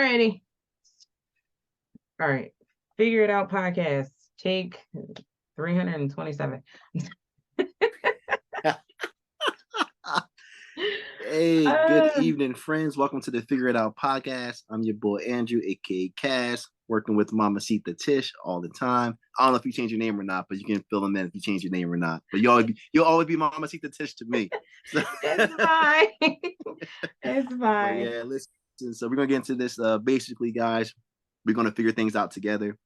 ready. All right. Figure It Out podcast. Take 327. Hey, good evening, friends. Welcome to the Figure It Out podcast. I'm your boy Andrew, aka Cass, working with Mamacita Tish all the time. I don't know if you change your name or not, but you can fill them in if you change your name or not. But you'll always be Mamacita Tish to me. So. It's fine. It's fine. But yeah, listen. So we're gonna get into this. Basically, guys, we're gonna figure things out together.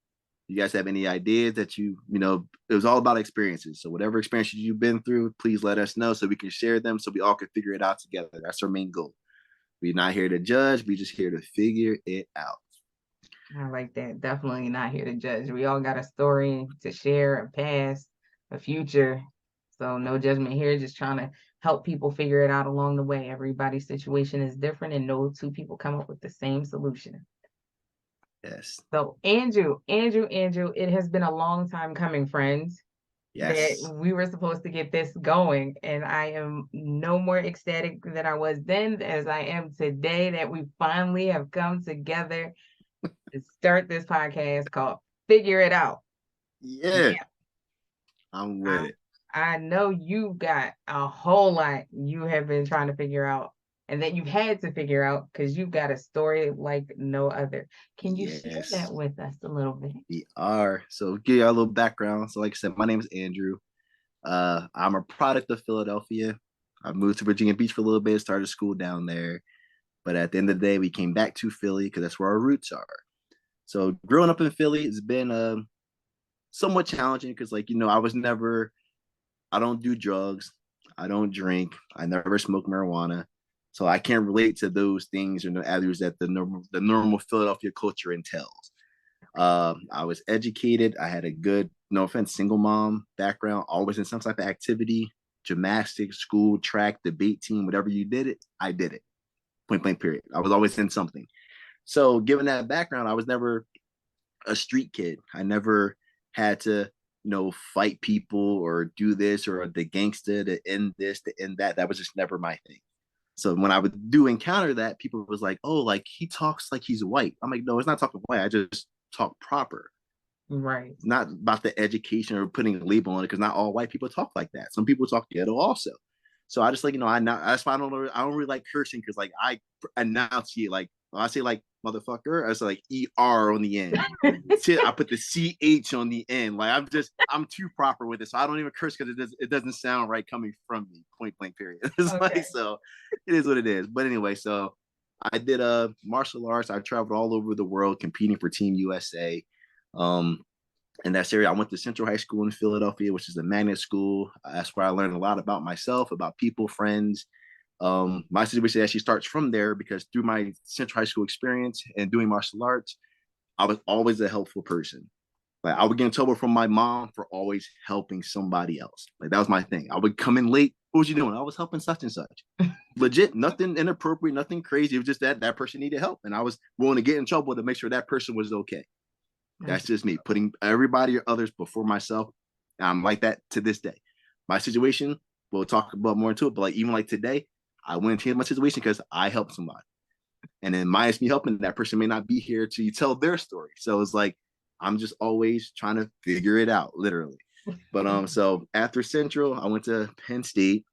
You guys have any ideas that it was all about experiences. So whatever experiences you've been through, please let us know so we can share them so we all can figure it out together. That's our main goal. We're not here to judge. We're just here to figure it out. I like that. Definitely not here to judge. We all got a story to share, a past, a future. So no judgment here, just trying to help people figure it out along the way. Everybody's situation is different and no two people come up with the same solution. Yes. So Andrew, it has been a long time coming, friends. Yes. That we were supposed to get this going, and I am no more ecstatic than I was then as I am today that we finally have come together to start this podcast called Figure It Out. Yeah. I'm with it. I know you got a whole lot you have been trying to figure out and that you've had to figure out because you've got a story like no other. Can you share that with us a little bit? We are. So give you a little background. So like I said, my name is Andrew. I'm a product of Philadelphia. I moved to Virginia Beach for a little bit, started school down there. But at the end of the day, we came back to Philly because that's where our roots are. So growing up in Philly has been somewhat challenging because I don't do drugs. I don't drink. I never smoke marijuana. So I can't relate to those things or the avenues that the normal Philadelphia culture entails. I was educated. I had a good, no offense, single mom background, always in some type of activity, gymnastics, school, track, debate team, whatever you did it, I did it. Point blank period. I was always in something. So given that background, I was never a street kid. I never had to, fight people or do this or the gangster to end this, to end that. That was just never my thing. So when I would encounter that, people was like, oh, like he talks like he's white. I'm like, no, it's not talking white. I just talk proper. Right. It's not about the education or putting a label on it because not all white people talk like that. Some people talk ghetto also. So I just that's why I don't really like cursing because like I enunciate like when I say like motherfucker, I say like ER on the end. I put the CH on the end. Like I'm too proper with it. So I don't even curse because it doesn't sound right coming from me, point blank period. It's like, so it is what it is. But anyway, so I did martial arts. I traveled all over the world competing for Team USA. In that area, I went to Central High School in Philadelphia, which is a magnet school. That's where I learned a lot about myself, about people, friends. My situation actually starts from there because through my Central High School experience and doing martial arts, I was always a helpful person. Like I would get in trouble from my mom for always helping somebody else. Like that was my thing. I would come in late. What was you doing? I was helping such and such. Legit, nothing inappropriate, nothing crazy. It was just that person needed help, and I was willing to get in trouble to make sure that person was okay. That's just me, putting everybody or others before myself. I'm like that to this day. My situation, we'll talk about more into it, but like even like today, I wouldn't change my situation because I helped somebody. And then minus me helping, that person may not be here to tell their story. So it's like I'm just always trying to figure it out, literally. But so after Central, I went to Penn State,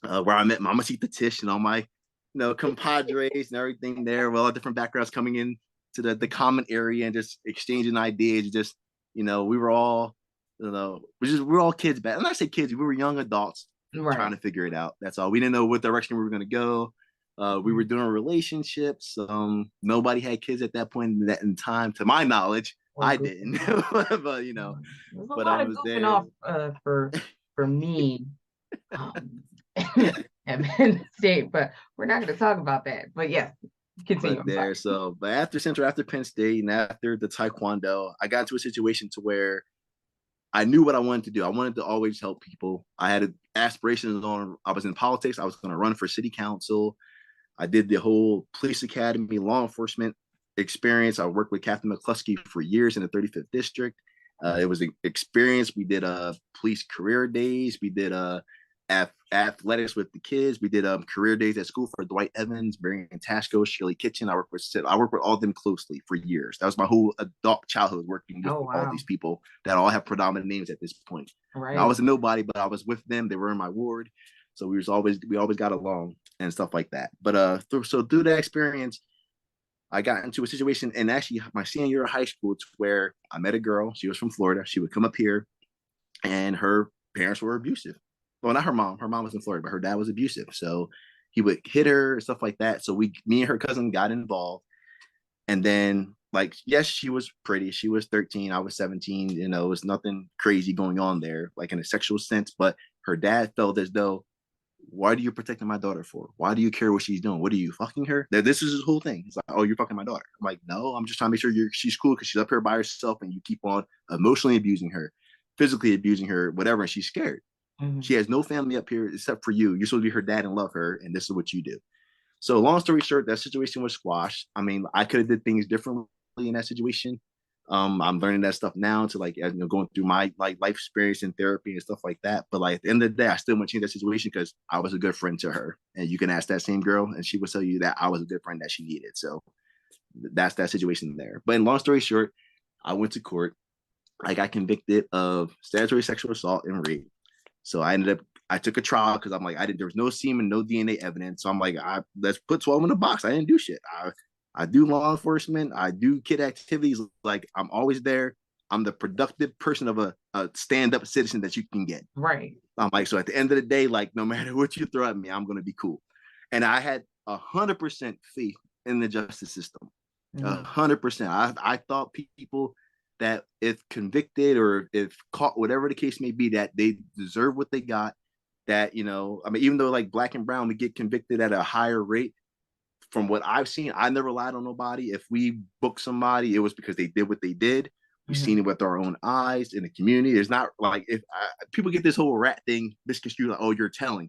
where I met Mamacita Tish and all my compadres and everything there, with all different backgrounds coming in to the common area and just exchanging ideas. Just we were all we're all kids back. And I say kids, we were young adults trying to figure it out. That's all. We didn't know what direction we were going to go. We were doing relationships. Nobody had kids at that point in time, to my knowledge. I didn't, but but I was there. Off for me. At Penn State, but we're not going to talk about that. But yes, continue. But after Central, after Penn State, and after the Taekwondo, I got into a situation to where I knew what I wanted to do. I wanted to always help people. I had aspirations I was in politics. I was going to run for city council. I did the whole police academy, law enforcement experience. I worked with Captain McCluskey for years in the 35th district. It was an experience. We did police career days. We did athletics with the kids. We did career days at school for Dwight Evans, Marion Tashko, Shirley Kitchen. I worked with all of them closely for years. That was my whole adult childhood working with Oh, all wow. these people that all have predominant names at this point. Now, I Right. was a nobody, but I was with them. They were in my ward, so we always got along and stuff like that. But through that experience, I got into a situation, and actually my senior year of high school, to where I met a girl. She was from Florida. She would come up here, and her parents were abusive. Well, not her mom. Her mom was in Florida, but her dad was abusive. So he would hit her and stuff like that. So me and her cousin got involved, and then like, yes, she was pretty. She was 13. I was 17. You know, it was nothing crazy going on there, like in a sexual sense. But her dad felt as though, why are you protecting my daughter for? Why do you care what she's doing? What are you fucking her? This is his whole thing. He's like, oh, you're fucking my daughter. I'm like, no, I'm just trying to make sure she's cool because she's up here by herself and you keep on emotionally abusing her, physically abusing her, whatever, and she's scared. Mm-hmm. She has no family up here except for you. You're supposed to be her dad and love her, and this is what you do. So long story short, that situation was squashed. I mean, I could have did things differently in that situation. I'm learning that stuff now to like, going through my like life experience and therapy and stuff like that. But like at the end of the day, I still want to change that situation because I was a good friend to her. And you can ask that same girl, and she will tell you that I was a good friend that she needed. So that's that situation there. But in long story short, I went to court. I got convicted of statutory sexual assault and rape. So I took a trial because I'm like, there was no semen, no DNA evidence. So I'm like, let's put 12 in the box. I didn't do shit. I do law enforcement. I do kid activities. Like, I'm always there. I'm the productive person of a stand-up citizen that you can get. Right. I'm like, so at the end of the day, like, no matter what you throw at me, I'm going to be cool. And I had 100% faith in the justice system. Mm-hmm. 100%. I thought people that if convicted or if caught, whatever the case may be, that they deserve what they got. That, I mean, even though like black and brown, we get convicted at a higher rate. From what I've seen, I never lied on nobody. If we book somebody, it was because they did what they did. We've Mm-hmm. seen it with our own eyes in the community. It's not like if people get this whole rat thing misconstrued, like, oh, you're telling.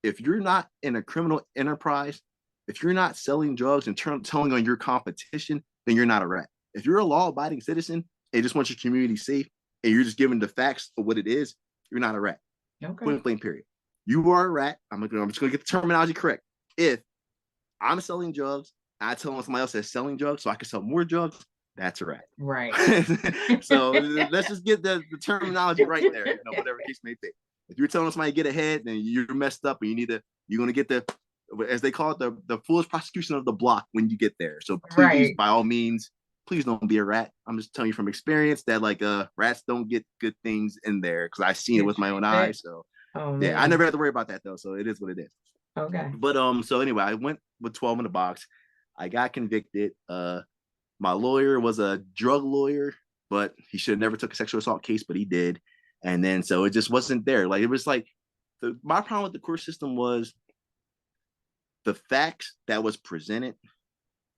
If you're not in a criminal enterprise, if you're not selling drugs and telling on your competition, then you're not a rat. If you're a law-abiding citizen and just want your community safe and you're just giving the facts of what it is, you're not a rat. Okay. Point blank, period. You are a rat. I'm just going to get the terminology correct. If I'm selling drugs, I tell somebody else that's selling drugs so I can sell more drugs, that's a rat. Right. So let's just get the terminology right there, whatever case may be. If you're telling somebody to get ahead, then you're messed up and you're going to get as they call it, the foolish prosecution of the block when you get there. So please, Right. by all means, please don't be a rat. I'm just telling you from experience that like rats don't get good things in there because I've seen it Good with my own treatment. eyes. So Oh yeah, I man. never had to worry about that though. So it is what it is. Okay. But so anyway, I went with 12 in the box. I got convicted. My lawyer was a drug lawyer, but he should have never took a sexual assault case, but he did. And then so it just wasn't there. Like it was like my problem with the court system was the facts that was presented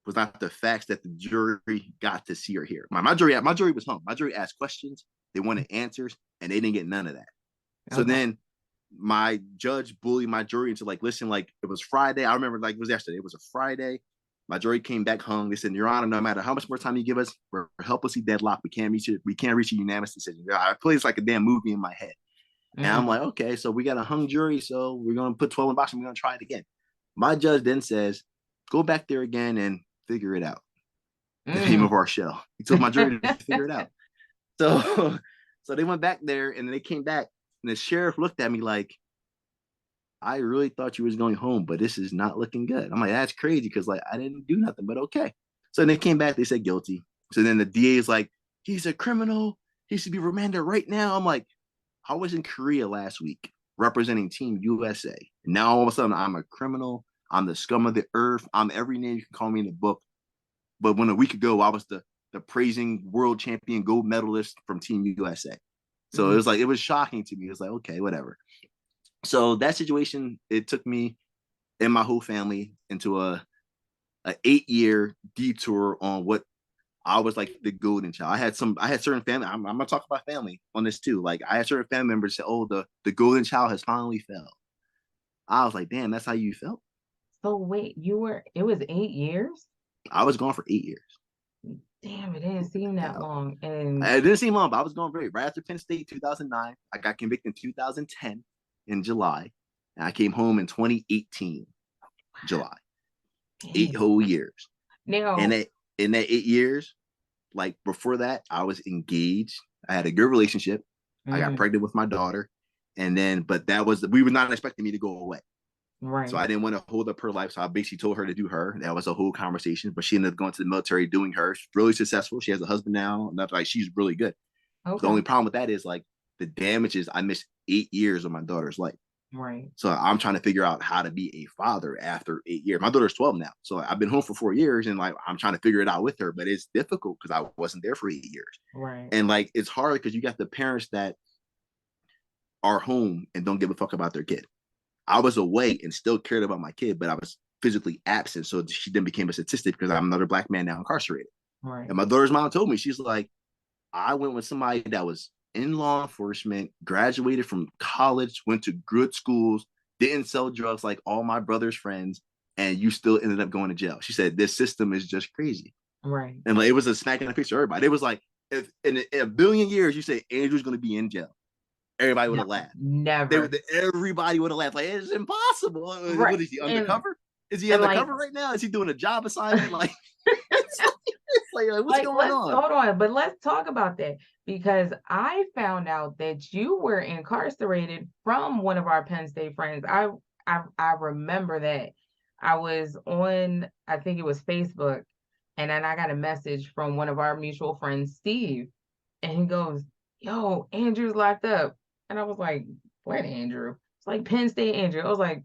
was not the facts that the jury got to see or hear. My jury was home. My jury asked questions, they wanted answers, and they didn't get none of that. So Okay. then my judge bullied my jury into like, listen, like it was Friday. I remember like it was yesterday. It was a Friday. My jury came back hung. They said, Your Honor, no matter how much more time you give us, we're helplessly deadlocked. We can't reach it. We can't reach a unanimous decision. I play it's like a damn movie in my head. And I'm Mm-hmm. like, okay, so we got a hung jury, so we're gonna put 12 in the box and we're gonna try it again. My judge then says, go back there again and figure it out. The name of Mm. our show. He told my jury to figure it out. So so they went back there and they came back and the sheriff looked at me like, I really thought you was going home, but this is not looking good. I'm like, that's crazy because like I didn't do nothing, but okay. So they came back, they said guilty. So then the DA is like, he's a criminal. He should be remanded right now. I'm like, I was in Korea last week representing Team USA. And now all of a sudden I'm a criminal. I'm the scum of the earth. I'm every name you can call me in the book. But when a week ago I was the praising world champion gold medalist from Team USA. So it Mm. was like it was shocking to me. It was like, okay, whatever. So that situation, it took me and my whole family into a 8-year detour on what I was like the golden child. I had certain family. I'm gonna talk about family on this too. Like I had certain family members say, "Oh, the golden child has finally fell." I was like, "Damn, that's how you felt." So wait, it was 8 years? I was gone for 8 years. Damn, it didn't seem that Yeah, long. And it didn't seem long, but I was going right after Penn State, 2009. I got convicted in 2010 in July. And I came home in 2018, July. 8 whole years. And Now, in that 8 years, like before that, I was engaged. I had a good relationship. I got pregnant with my daughter. And then, but we were not expecting me to go away. right. So I didn't want to hold up her life. So I basically told her to do her. That was a whole conversation. But she ended up going to the military doing her. She's really successful. She has a husband now. Like she's really good. Okay. The only problem with that is like the damages. I missed 8 years of my daughter's life. Right. So I'm trying to figure out how to be a father after 8 years. My daughter's 12 now. So I've been home for 4 years and like I'm trying to figure it out with her, but it's difficult because I wasn't there for 8 years. Right. And like it's hard because you got the parents that are home and don't give a fuck about their kid. I was away and still cared about my kid, but I was physically absent. So she then became a statistic because I'm another black man now incarcerated. Right. And my daughter's mom told me, she's like, I went with somebody that was in law enforcement, graduated from college, went to good schools, didn't sell drugs like all my brother's friends, and you still ended up going to jail. She said, this system is just crazy. Right. And like, it was a smack in the face for everybody. It was like, if in a billion years you say Andrew's going to be in jail, everybody would have laughed. Never. Everybody would have laughed. Like, it's impossible. Right. What is he, undercover? Is he and undercover right now? Is he doing a job assignment? Like, it's like what's going on? Hold on, but let's talk about that because I found out that you were incarcerated from one of our Penn State friends. I remember that. I was on, I think it was Facebook, and then I got a message from one of our mutual friends, Steve, and he goes, "Yo, Andrew's locked up," and I was like, "What Andrew?" It's like Penn State Andrew. I was like,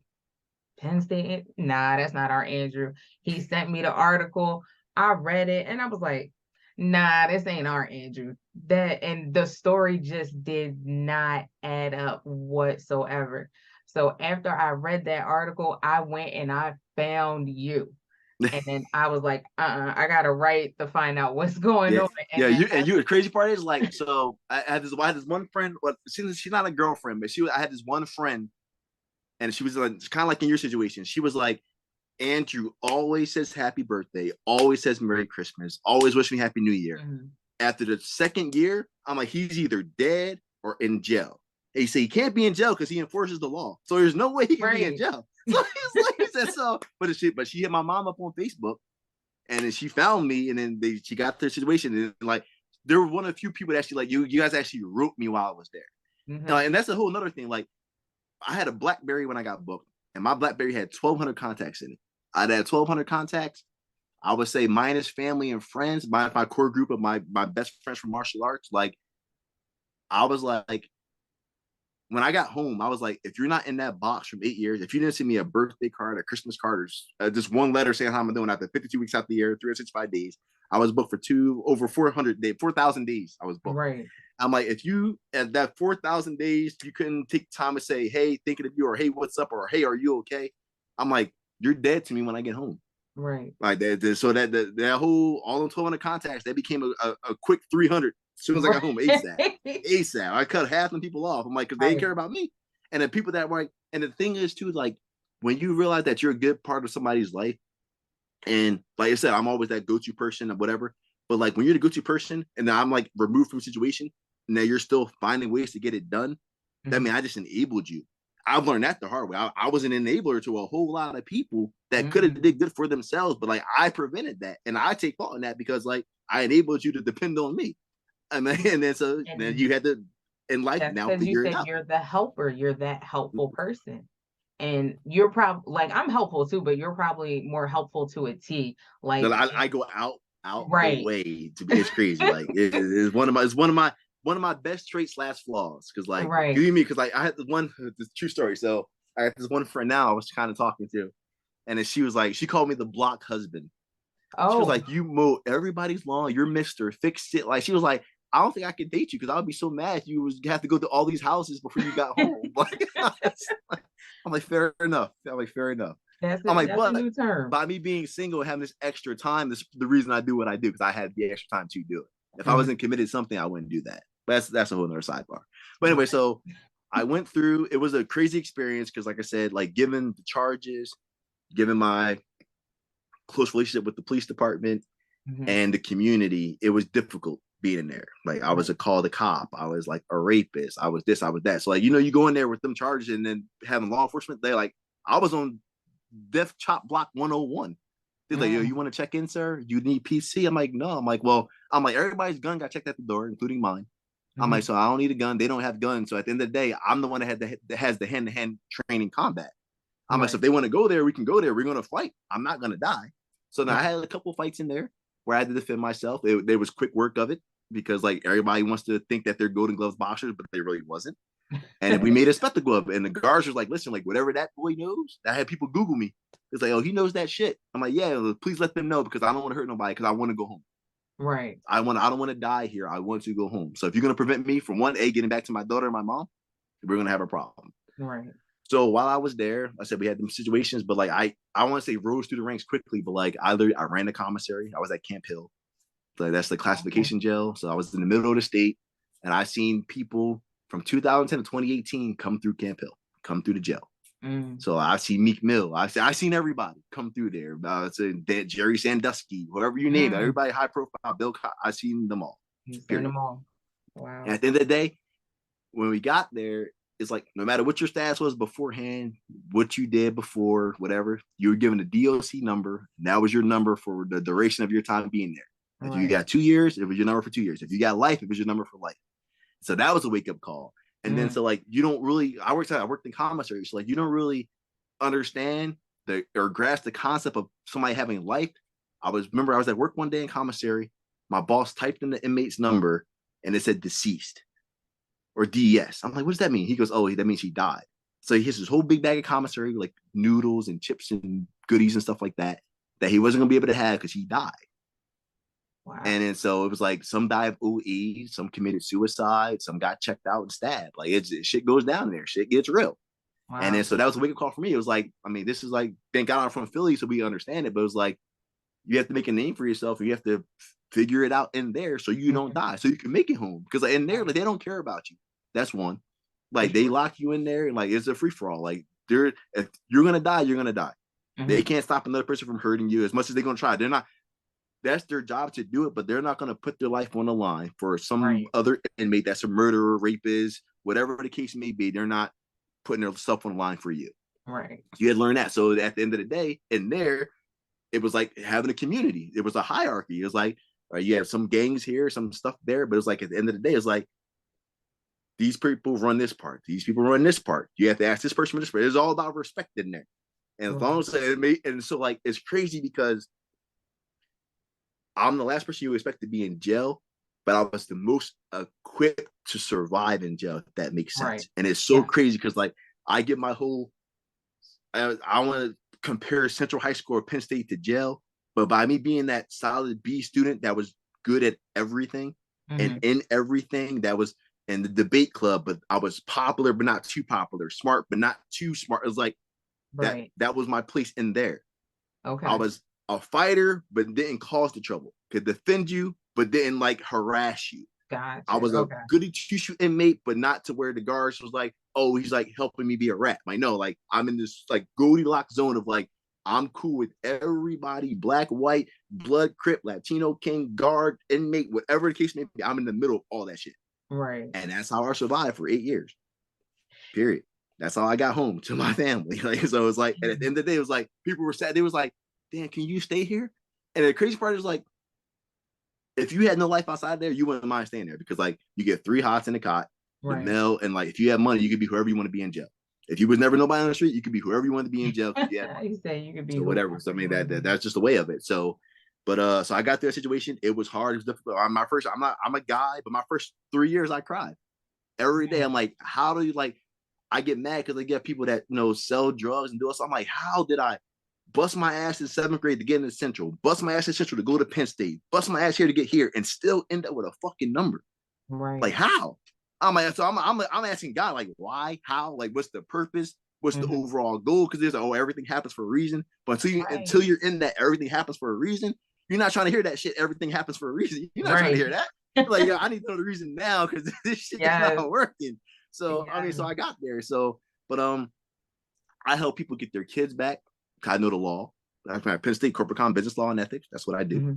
Penn State? Nah, that's not our Andrew. He sent me the article. I read it and I was like, nah, this ain't our Andrew. And the story just did not add up whatsoever. So after I read that article, I went and I found you. And then I was like, I gotta write to find out what's going Yeah, on. yeah. The crazy part is like, so I had this one friend. Well, she's not a girlfriend, but I had this one friend, and she was like, kind of like in your situation. She was like, Andrew always says happy birthday, always says Merry Christmas, always wish me Happy New Year. After the second year, I'm like, he's either dead or in jail. And he said he can't be in jail because he enforces the law. So there's no way he can be in jail. So he's like, he said so. But she hit my mom up on Facebook, and then she found me, and then she got their situation, and like there were one of the few people that actually like you guys actually wrote me while I was there. And that's a whole another thing. Like I had a BlackBerry when I got booked, and my BlackBerry had 1,200 contacts in it. I'd had 1,200 contacts. I would say minus family and friends, my core group of my best friends from martial arts. Like I was like, when I got home, I was like, if you're not in that box from 8 years, if you didn't send me a birthday card, a Christmas card, or just one letter saying how I'm doing after 52 weeks out the year, 365 days, I was booked for over 4,000 days. I was booked. Right. I'm like, if you at that 4,000 days, you couldn't take time to say, hey, thinking of you, or hey, what's up, or hey, are you okay? I'm like, you're dead to me when I get home. Right. Like that. So that whole all them 1,200 contacts, that became a quick 300 as soon as I got home. ASAP. I cut half the people off. I'm like, because they didn't care about me. And the people that were like, and the thing is too, like when you realize that you're a good part of somebody's life, and like I said, I'm always that go-to person or whatever. But like when you're the go-to person, and then I'm like removed from a situation, and then you're still finding ways to get it done. That means I just enabled you. I've learned that the hard way. I was an enabler to a whole lot of people that could have did good for themselves, but like I prevented that, and I take fault in that because like I enabled you to depend on me. I mean, and then you had to in life now figure it out. You're the helper. You're that helpful person. And you're probably like I'm helpful too, but you're probably more helpful to a T. Like I go out the way to be. It's crazy. Like it's one of my best traits / flaws. Because like you me because like I had this true story. So I had this one friend now I was kind of talking to, and then she was like, she called me the block husband. She was like, you mow everybody's lawn. You're Mr. Fix It. Like she was like, I don't think I could date you because I would be so mad if you have to go to all these houses before you got home. Like, I'm like, fair enough. I'm like, fair enough. I'm like, but a new term. By me being single and having this extra time, this is the reason I do what I do because I had the extra time to do it. If I wasn't committed to something, I wouldn't do that. But that's a whole other sidebar. But anyway, so I went through. It was a crazy experience because, like I said, like given the charges, given my close relationship with the police department and the community, it was difficult being in there. Like I was Right. a called a cop. I was like a rapist. I was this, I was that. So like, you go in there with them charges and then having law enforcement, they like, I was on death chop block 101. They're like, yo, you Mm, want to check in, sir? You need PC? I'm like, no. I'm like, well, everybody's gun got checked at the door, including mine. I'm like, mhm. so I don't need a gun. They don't have guns. So at the end of the day, I'm the one that has the hand-to-hand training combat. I'm like, so Right. if they want to go there, we can go there. We're gonna fight. I'm not gonna die. So now I Right. had a couple fights in there where I had to defend myself. There was quick work of it because like everybody wants to think that they're Golden Gloves boxers, but they really wasn't. And we made a spectacle of it. And the guards was like, listen, like whatever that boy knows, I had people Google me. It's like, oh, he knows that shit. I'm like, yeah, please let them know because I don't want to hurt nobody because I want to go home. Right. I don't want to die here. I want to go home. So if you're gonna prevent me from one, A, getting back to my daughter and my mom, we're gonna have a problem. Right. So while I was there, I said we had them situations, but like I want to say rose through the ranks quickly, but like I ran the commissary. I was at Camp Hill. So that's the Okay. classification jail. So I was in the middle of the state and I seen people from 2010 to 2018 come through Camp Hill, come through the jail. Mm, So I see Meek Mill. I seen everybody come through there. It's Jerry Sandusky, whoever you name it, mm. everybody high profile. I seen them all. You seen Period. them all. And Wow. at the end of the day, when we got there, it's like no matter what your status was beforehand, what you did before, whatever, you were given a DOC number. And that was your number for the duration of your time being there. If you Right. got 2 years, it was your number for 2 years. If you got life, it was your number for life. So that was a wake up call. And then Mm, so like you don't really, I worked in commissary, so like you don't really understand the or grasp the concept of somebody having life. I was at work one day in commissary. My boss typed in the inmate's number and it said deceased or DES. I'm like, what does that mean? He goes, oh, that means he died. So he has this whole big bag of commissary, like noodles and chips and goodies and stuff like that, that he wasn't gonna be able to have because he died. wow. And then so it was like some died of OE, some committed suicide, some got checked out and stabbed. Like shit goes down there, shit gets real. And then Wow. so that was a wake up call for me. It was like, I mean, this is like, thank God I'm from Philly, so we understand it. But it was like, you have to make a name for yourself, and you have to figure it out in there so you don't Mhm. die, so you can make it home. Because like, in there, Right. like, they don't care about you. That's one. For Like they sure. lock you in there, and like it's a free for all. Like if you're gonna die, you're gonna die. They Hmm. can't stop another person from hurting you as much as they're gonna try. They're not. That's their job to do it, but they're not gonna put their life on the line for some Right. other inmate that's a murderer, rapist, whatever the case may be. They're not putting their stuff on the line for you. Right. You had to learn that. So at the end of the day, in there, it was like having a community. It was a hierarchy. It was like, you have some gangs here, some stuff there, but it's like at the end of the day, it's like these people run this part, these people run this part. You have to ask this person for this part. It's all about respect in there. And as long Right. as it made, and so like it's crazy because I'm the last person you would expect to be in jail, but I was the most equipped to survive in jail, if that makes Right. sense. And it's so Yeah. crazy because like I get my whole I want to compare Central High School or Penn State to jail, but by me being that solid B student that was good at everything and Hmm. in everything, that was in the debate club, but I was popular but not too popular, smart but not too smart. It was like that. Right. That was my place in there. I Okay. was a fighter but didn't cause the trouble. Could defend you but didn't like harass you. I Gotcha. was a Okay. goody two shoe inmate, but not to where the guards was like, oh, he's like helping me be a rat. Like, no, like I'm in this like Goldilocks zone of like, I'm cool with everybody, black, white, blood, crip, Latino, king, guard, inmate, whatever the case may be. I'm in the middle of all that shit. Right. And that's how I survived for 8 years. Period. That's how I got home to my family. Like, so it was like, and at the Mhm. end of the day, it was like people were sad. They was like, damn, can you stay here? And the crazy part is like, if you had no life outside there, you wouldn't mind staying there because like you get 3 hots in the cot, the Right. mail, and like if you have money, you could be whoever you want to be in jail. If you was never nobody on the street, you could be whoever you want to be in jail because you had money. You say you could be So whatever. whoever So I you mean want to be. that's just the way of it. So, but so I got through a situation. It was hard. It was difficult. My first, I'm a guy, but my first 3 years I cried every day. Mm, I'm like, how do you like? I get mad because I get people that sell drugs and do it. So I'm like, how did I bust my ass in 7th grade to get into Central, bust my ass in Central to go to Penn State, bust my ass here to get here, and still end up with a fucking number? Like right. how? I'm like, so I'm asking God, like, why, how, like, what's the purpose? What's the Hmm. overall goal? Because there's everything happens for a reason. But until Right. you're in that everything happens for a reason, you're not trying to hear that shit. Everything happens for a reason. You're not trying to Right. hear that. You're like, yeah, I need to know the reason now because this shit is not Yes. working. So I mean, Yes. so I got there. So, but I help people get their kids back. I know the law. I'm Penn State corporate com business law and ethics. That's what I do. Hmm.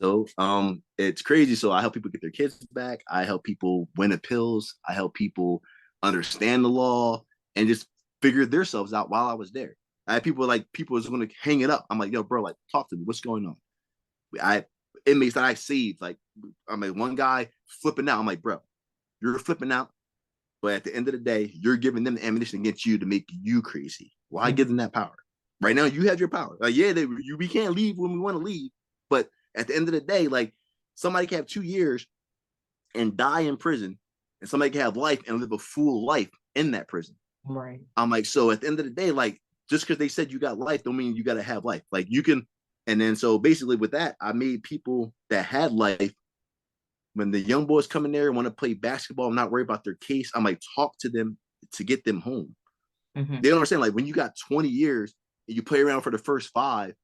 So it's crazy. So I help people get their kids back. I help people win appeals. I help people understand the law and just figure themselves out while I was there. I had people was going to hang it up. I'm like, yo, bro, like talk to me. What's going on? I inmates that I saved, like I'm like one guy flipping out. I'm like, bro, you're flipping out, but at the end of the day, you're giving them the ammunition against you to make you crazy. Why give them that power? Right now, you have your power. Like, yeah, we can't leave when we want to leave, but at the end of the day, like somebody can have 2 years and die in prison, and somebody can have life and live a full life in that prison. Right. I'm like, so at the end of the day, like just because they said you got life, don't mean you got to have life. Like you can, and then so basically with that, I made people that had life. When the young boys come in there and want to play basketball, I'm not worried about their case. I'm like, talk to them to get them home. They don't understand. Like when you got 20 years and you play around for the first 5,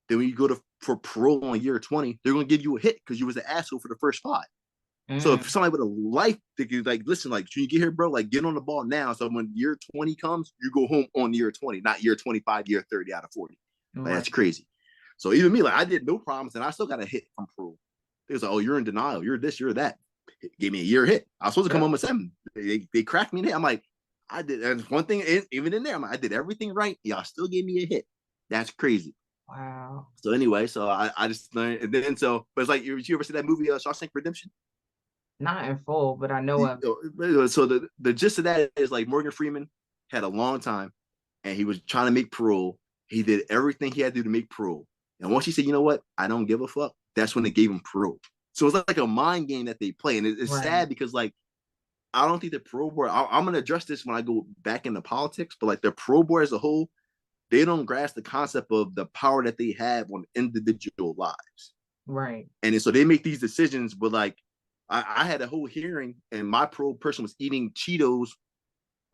then when you go to for parole on year 20, they're gonna give you a hit because you was an asshole for the first 5. So if somebody with a life that could like listen, like when you get here, bro, like get on the ball now. So when year 20 comes, you go home on year 20, not year 25, year 30 out of 40. Like that's Right. crazy. So even me, like I did no problems and I still got a hit from parole. It was like, oh, you're in denial, you're this, you're that. It gave me a year hit. I was supposed to come Yep. home at 7. They cracked me in it. I'm like, I did, and one thing, even in there, I'm like, I did everything right. Y'all still gave me a hit. That's crazy. Wow. So anyway, so I just learned, and then so, but it's like, you ever see that movie, Shawshank Redemption? Not in full, but I know of it. So the gist of that is like Morgan Freeman had a long time, and he was trying to make parole. He did everything he had to do to make parole, and once he said, you know what, I don't give a fuck, that's when they gave him parole. So it's like a mind game that they play, and it's Right. sad because like I don't think the parole board. I'm gonna address this when I go back into politics, but like the parole board as a whole, they don't grasp the concept of the power that they have on individual lives. Right. And then, so they make these decisions with like, I had a whole hearing and my parole person was eating Cheetos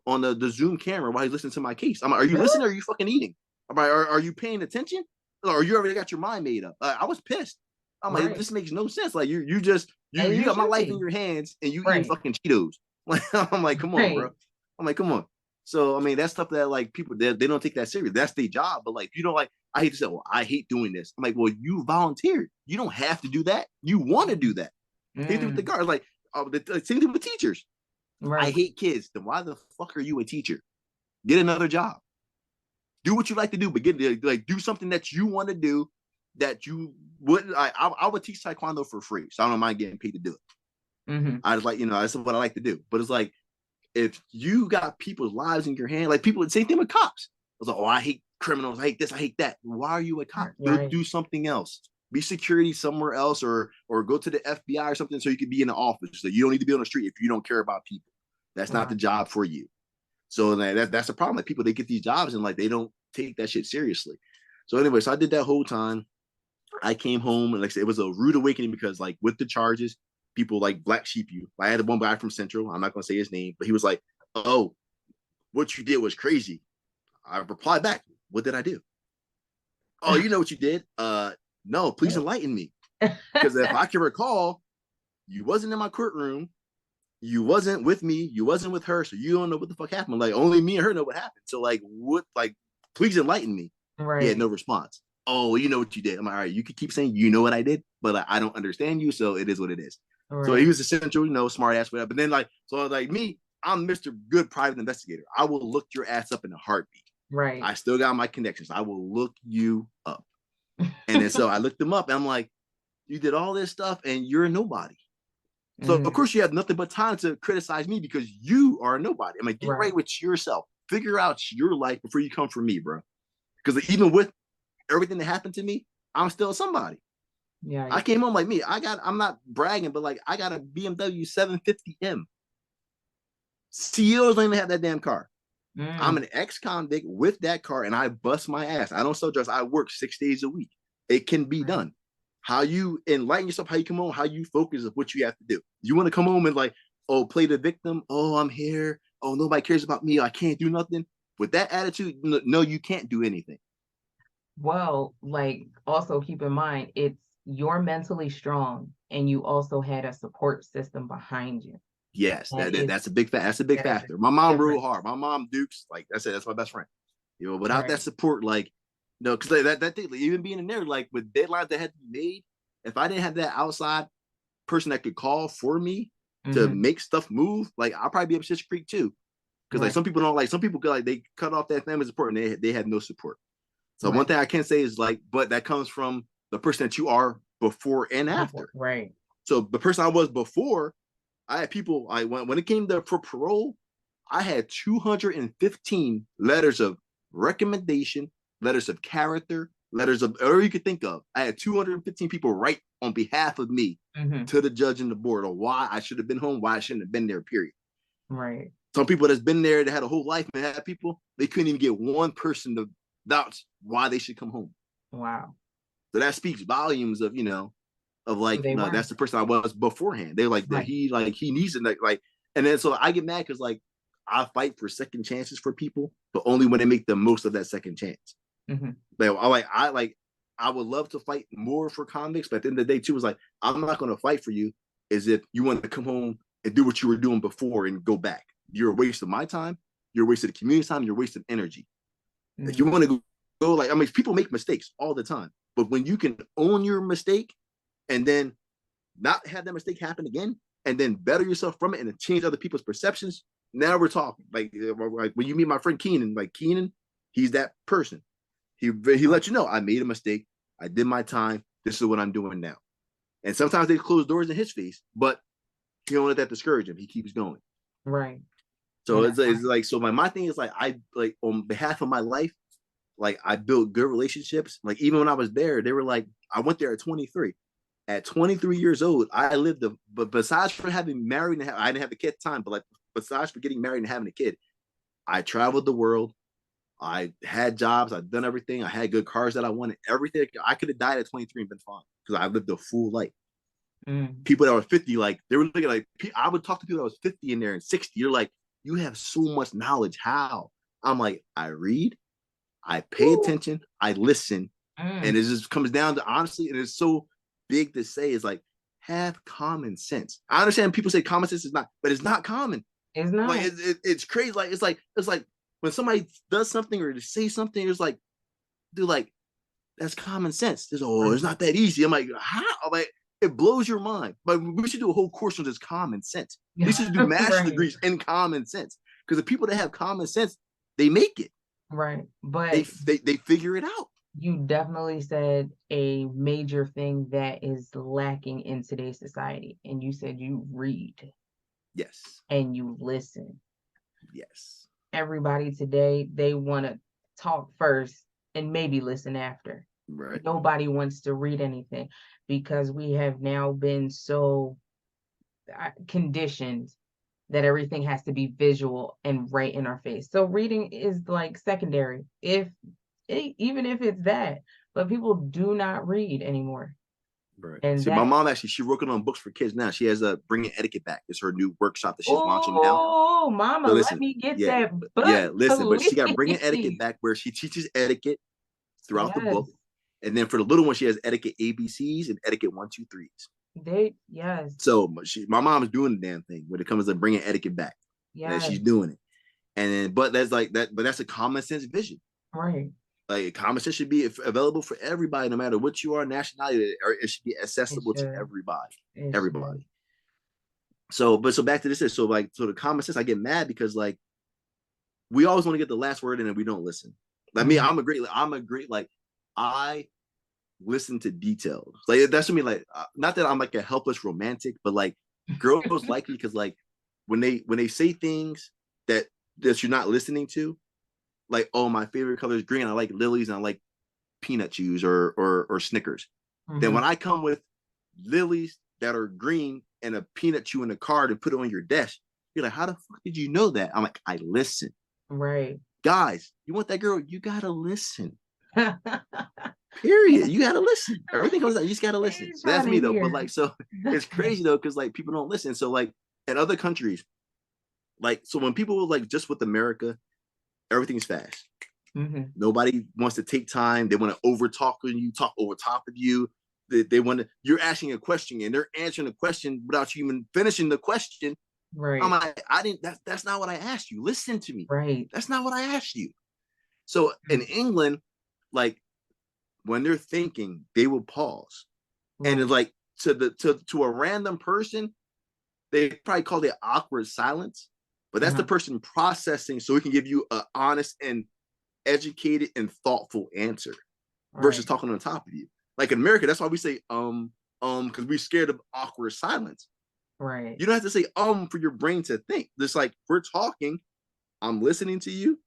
on the Zoom camera while he's listening to my case. I'm like, are you Really? listening or are you fucking eating? I'm like, are you paying attention? Or you already got your mind made up? I was pissed. I'm like, Right. this makes no sense. Like you just And you you got my should life in be. your hands and you eating Right. fucking Cheetos. I'm like, come on, bro. Right. I'm like, come on. So I mean, that's stuff that like people they don't take that serious. That's their job. But like, you don't like. I hate to say, well, I hate doing this. I'm like, well, you volunteered. You don't have to do that. You want to do that. Same thing with the Mm. guards. Like, same thing with teachers. I Right. hate kids. Then why the fuck are you a teacher? Get another job. Do what you like to do, but get like do something that you want to do that you would. I would teach taekwondo for free, so I don't mind getting paid to do it. Mm-hmm. I just like that's what I like to do. But it's like if you got people's lives in your hand, like people, same thing with cops. I was like, oh, I hate criminals, I hate this, I hate that. Why are you a cop? Go Right. do something else. Be security somewhere else, or go to the FBI or something, so you can be in the office. So you don't need to be on the street if you don't care about people. That's not the Right. job for you. So that's the problem. Like people, they get these jobs and like they don't take that shit seriously. So anyway, so I did that whole time. I came home and like I said, it was a rude awakening because like with the charges, people like black sheep you. I had one guy from Central. I'm not gonna say his name, but he was like, "Oh, what you did was crazy." I replied back, "What did I do?" "Oh, you know what you did." No, please No. enlighten me. Because if I can recall, you wasn't in my courtroom, you wasn't with me, you wasn't with her, so you don't know what the fuck happened. Like only me and her know what happened. So like what like please enlighten me. He had Right. no response. "Oh, you know what you did." I'm like, all right, you could keep saying you know what I did, but like, I don't understand you, so it is what it is. So he Right. was essential, smart ass, whatever. But then like, so like me, I'm Mr. Good Private Investigator. I will look your ass up in a heartbeat. Right. I still got my connections. I will look you up. And then so I looked them up and I'm like, you did all this stuff and you're a nobody. So of Mm. course you have nothing but time to criticize me because you are a nobody. I'm like, get Right. right with yourself. Figure out your life before you come for me, bro. Because even with everything that happened to me, I'm still somebody. I Yikes. came home like me. I'm not bragging, but like I got a BMW 750M. CEOs don't even have that damn car. I'm Mm. an ex-convict with that car and I bust my ass. I don't sell drugs. I work 6 days a week. It can be Right. done. How you enlighten yourself, how you come home, how you focus of what you have to do. You want to come home and like, oh, play the victim. Oh, I'm here. Oh, nobody cares about me. I can't do nothing. With that attitude, no, you can't do anything. Well, like also keep in mind it's you're mentally strong and you also had a support system behind you. Yes, That is that's a big That's a big that is a factor. My mom ruled difference. hard. My mom Dukes, like I said, that's my best friend. Without that Right. support, like no, because that thing, like, even being in there, like with deadlines that had to be made, if I didn't have that outside person that could call for me to Mm-hmm. make stuff move, like I'll probably be up Shit's Creek too. Because like Right. some people don't like, some people like they cut off that family support and they had no support. So one Right. thing I can say is like, but that comes from the person that you are before and Before. after. Right. So the person I was before, I had people. I when it came to for parole, I had 215 letters of recommendation, letters of character, letters of whatever you could think of. I had 215 people write on behalf of me Mm-hmm. to the judge and the board on why I should have been home, why I shouldn't have been there. Period. Right. Some people that's been there that had a whole life and had people they couldn't even get one person to vouch why they should come home. Wow. So that speaks volumes of of Who like they were. that's the person I was beforehand. They're like Right. he needs it like and then so I get mad because like I fight for second chances for people, but only when they make the most of that second chance. Mm-hmm. Like I would love to fight more for convicts, but at the end of the day too is like I'm not gonna fight for you as if you want to come home and do what you were doing before and go back. You're a waste of my time, you're a waste of the community time, you're a waste of energy. If you Mm-hmm. want to go like I mean people make mistakes all the time, but when you can own your mistake and then not have that mistake happen again, and then better yourself from it and then change other people's perceptions. Now we're talking. Like when you meet my friend Keenan, like Keenan, he's that person. He let you know I made a mistake. I did my time. This is what I'm doing now. And sometimes they close doors in his face, but he don't let that discourage him. He keeps going. Right. So And it's like so my thing is like I like on behalf of my life, like I built good relationships. Like even when I was there, they were like I went there at 23. At 23 years old, I lived the but besides for having married and I didn't have a kid time, but like besides for getting married and having a kid, I traveled the world. I had jobs. I've done everything. I had good cars that I wanted. Everything I could have died at 23 and been fine because I lived a full life. mm, People that were 50, like they were looking like I would talk to people that was 50 in there and 60. You're like, you have so much knowledge. How? I'm like, I read, I pay woo, attention, I listen, and mm, it just comes down to honestly, it is so big to say is like have common sense. I understand people say common sense is not, but it's not common. it's Like not. it's crazy. Like it's like when somebody does something or to say something, it's like, dude, like that's common sense. There's oh, it's Right. not that easy. I'm like, how? I'm like, it blows your mind. But we should do a whole course on just common sense. We should do master's Right. degrees in common sense. Because the people that have common sense, they make it. Right. They But they figure it out. you definitely said a major thing that is lacking in today's society. And you said you read Yes. and you listen. Yes. Everybody today, they want to talk first and maybe listen after. Right. Nobody wants to read anything because we have now been so conditioned that everything has to be visual and right in our face. So reading is like secondary, even if it's that, but people do not read anymore. Right. And See, my that, mom actually she's working on books for kids now. She has a Bringing Etiquette Back. It's her new workshop that she's launching now. oh, mama, So let listen, me get yeah, that book, yeah, listen. But she got Bringing Etiquette please. Back where she teaches etiquette throughout the book, Yes, and then for the little one, she has etiquette ABCs and etiquette 1, 2, 3s. yes, So my mom is doing the damn thing when it comes to bringing etiquette back, and she's yes, doing it. And then, but that's like that. But that's a common sense vision. right. Like common sense should be available for everybody, no matter what you are, nationality, or it should be It accessible to should, everybody. it should. Everybody. So back to this is so like so the common sense. I get mad because like we always want to get the last word in and we don't listen. Like me, Mhm. I'm a great like I listen to details. Like that's what I mean. Like not that I'm like a helpless romantic, but like girls like me because like when they say things that you're not listening to, like oh my favorite color is green. I like lilies and I like peanut chews or Snickers. Then when Mhm. I come with lilies that are green and a peanut chew in a card and put it on your desk, you're like, how the fuck did you know that? I'm like, I listen. Right. Guys, you want that girl? You gotta listen. Period. You gotta listen. Everything comes out. You just gotta listen. He's trying That's to me though. But hear. like, so it's crazy though, because like people don't listen. So like in other countries, like so when people like just with America, everything's fast. Mhm. Nobody wants to take time. They want to over talk on you, talk over top of you. They want to. You're asking a question and they're answering a question without you even finishing the question. I'm Right. like, I didn't. That's not what I asked you. Listen to me. Right. That's not what I asked you. So in Mm. England, like when they're thinking, they will pause. And Right. it's like to a random person, they probably call it awkward silence, but that's the Uh-huh. person processing so he can give you an honest and educated and thoughtful answer versus Right. talking on top of you. Like in America, that's why we say because we're scared of awkward silence. Right. You don't have to say for your brain to think. Just like we're talking, I'm listening to you,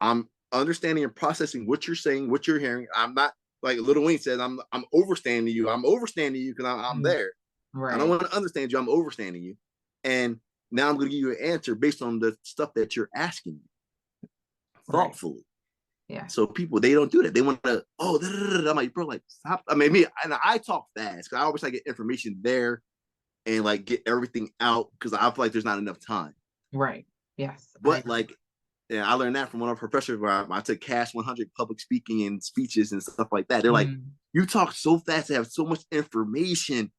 I'm understanding and processing what you're saying, what you're hearing. I'm not like Little Wayne says, I'm overstanding you. I'm overstanding you because I'm Mm. there. I don't Right. want to understand you. I'm overstanding you. And now I'm going to give you an answer based on the stuff that you're asking me Right. thoughtfully. Yeah. So people, they don't do that. They want to, oh, da, da, da, da. I'm like, bro, like, stop. I mean, me, and I talk fast because I always like get information there and like get everything out because I feel like there's not enough time. Right. Yes, I But agree. like, yeah, I learned that from one of our professors where I took CAS 100 public speaking and speeches and stuff like that. They're like, Mm. you talk so fast, to have so much information,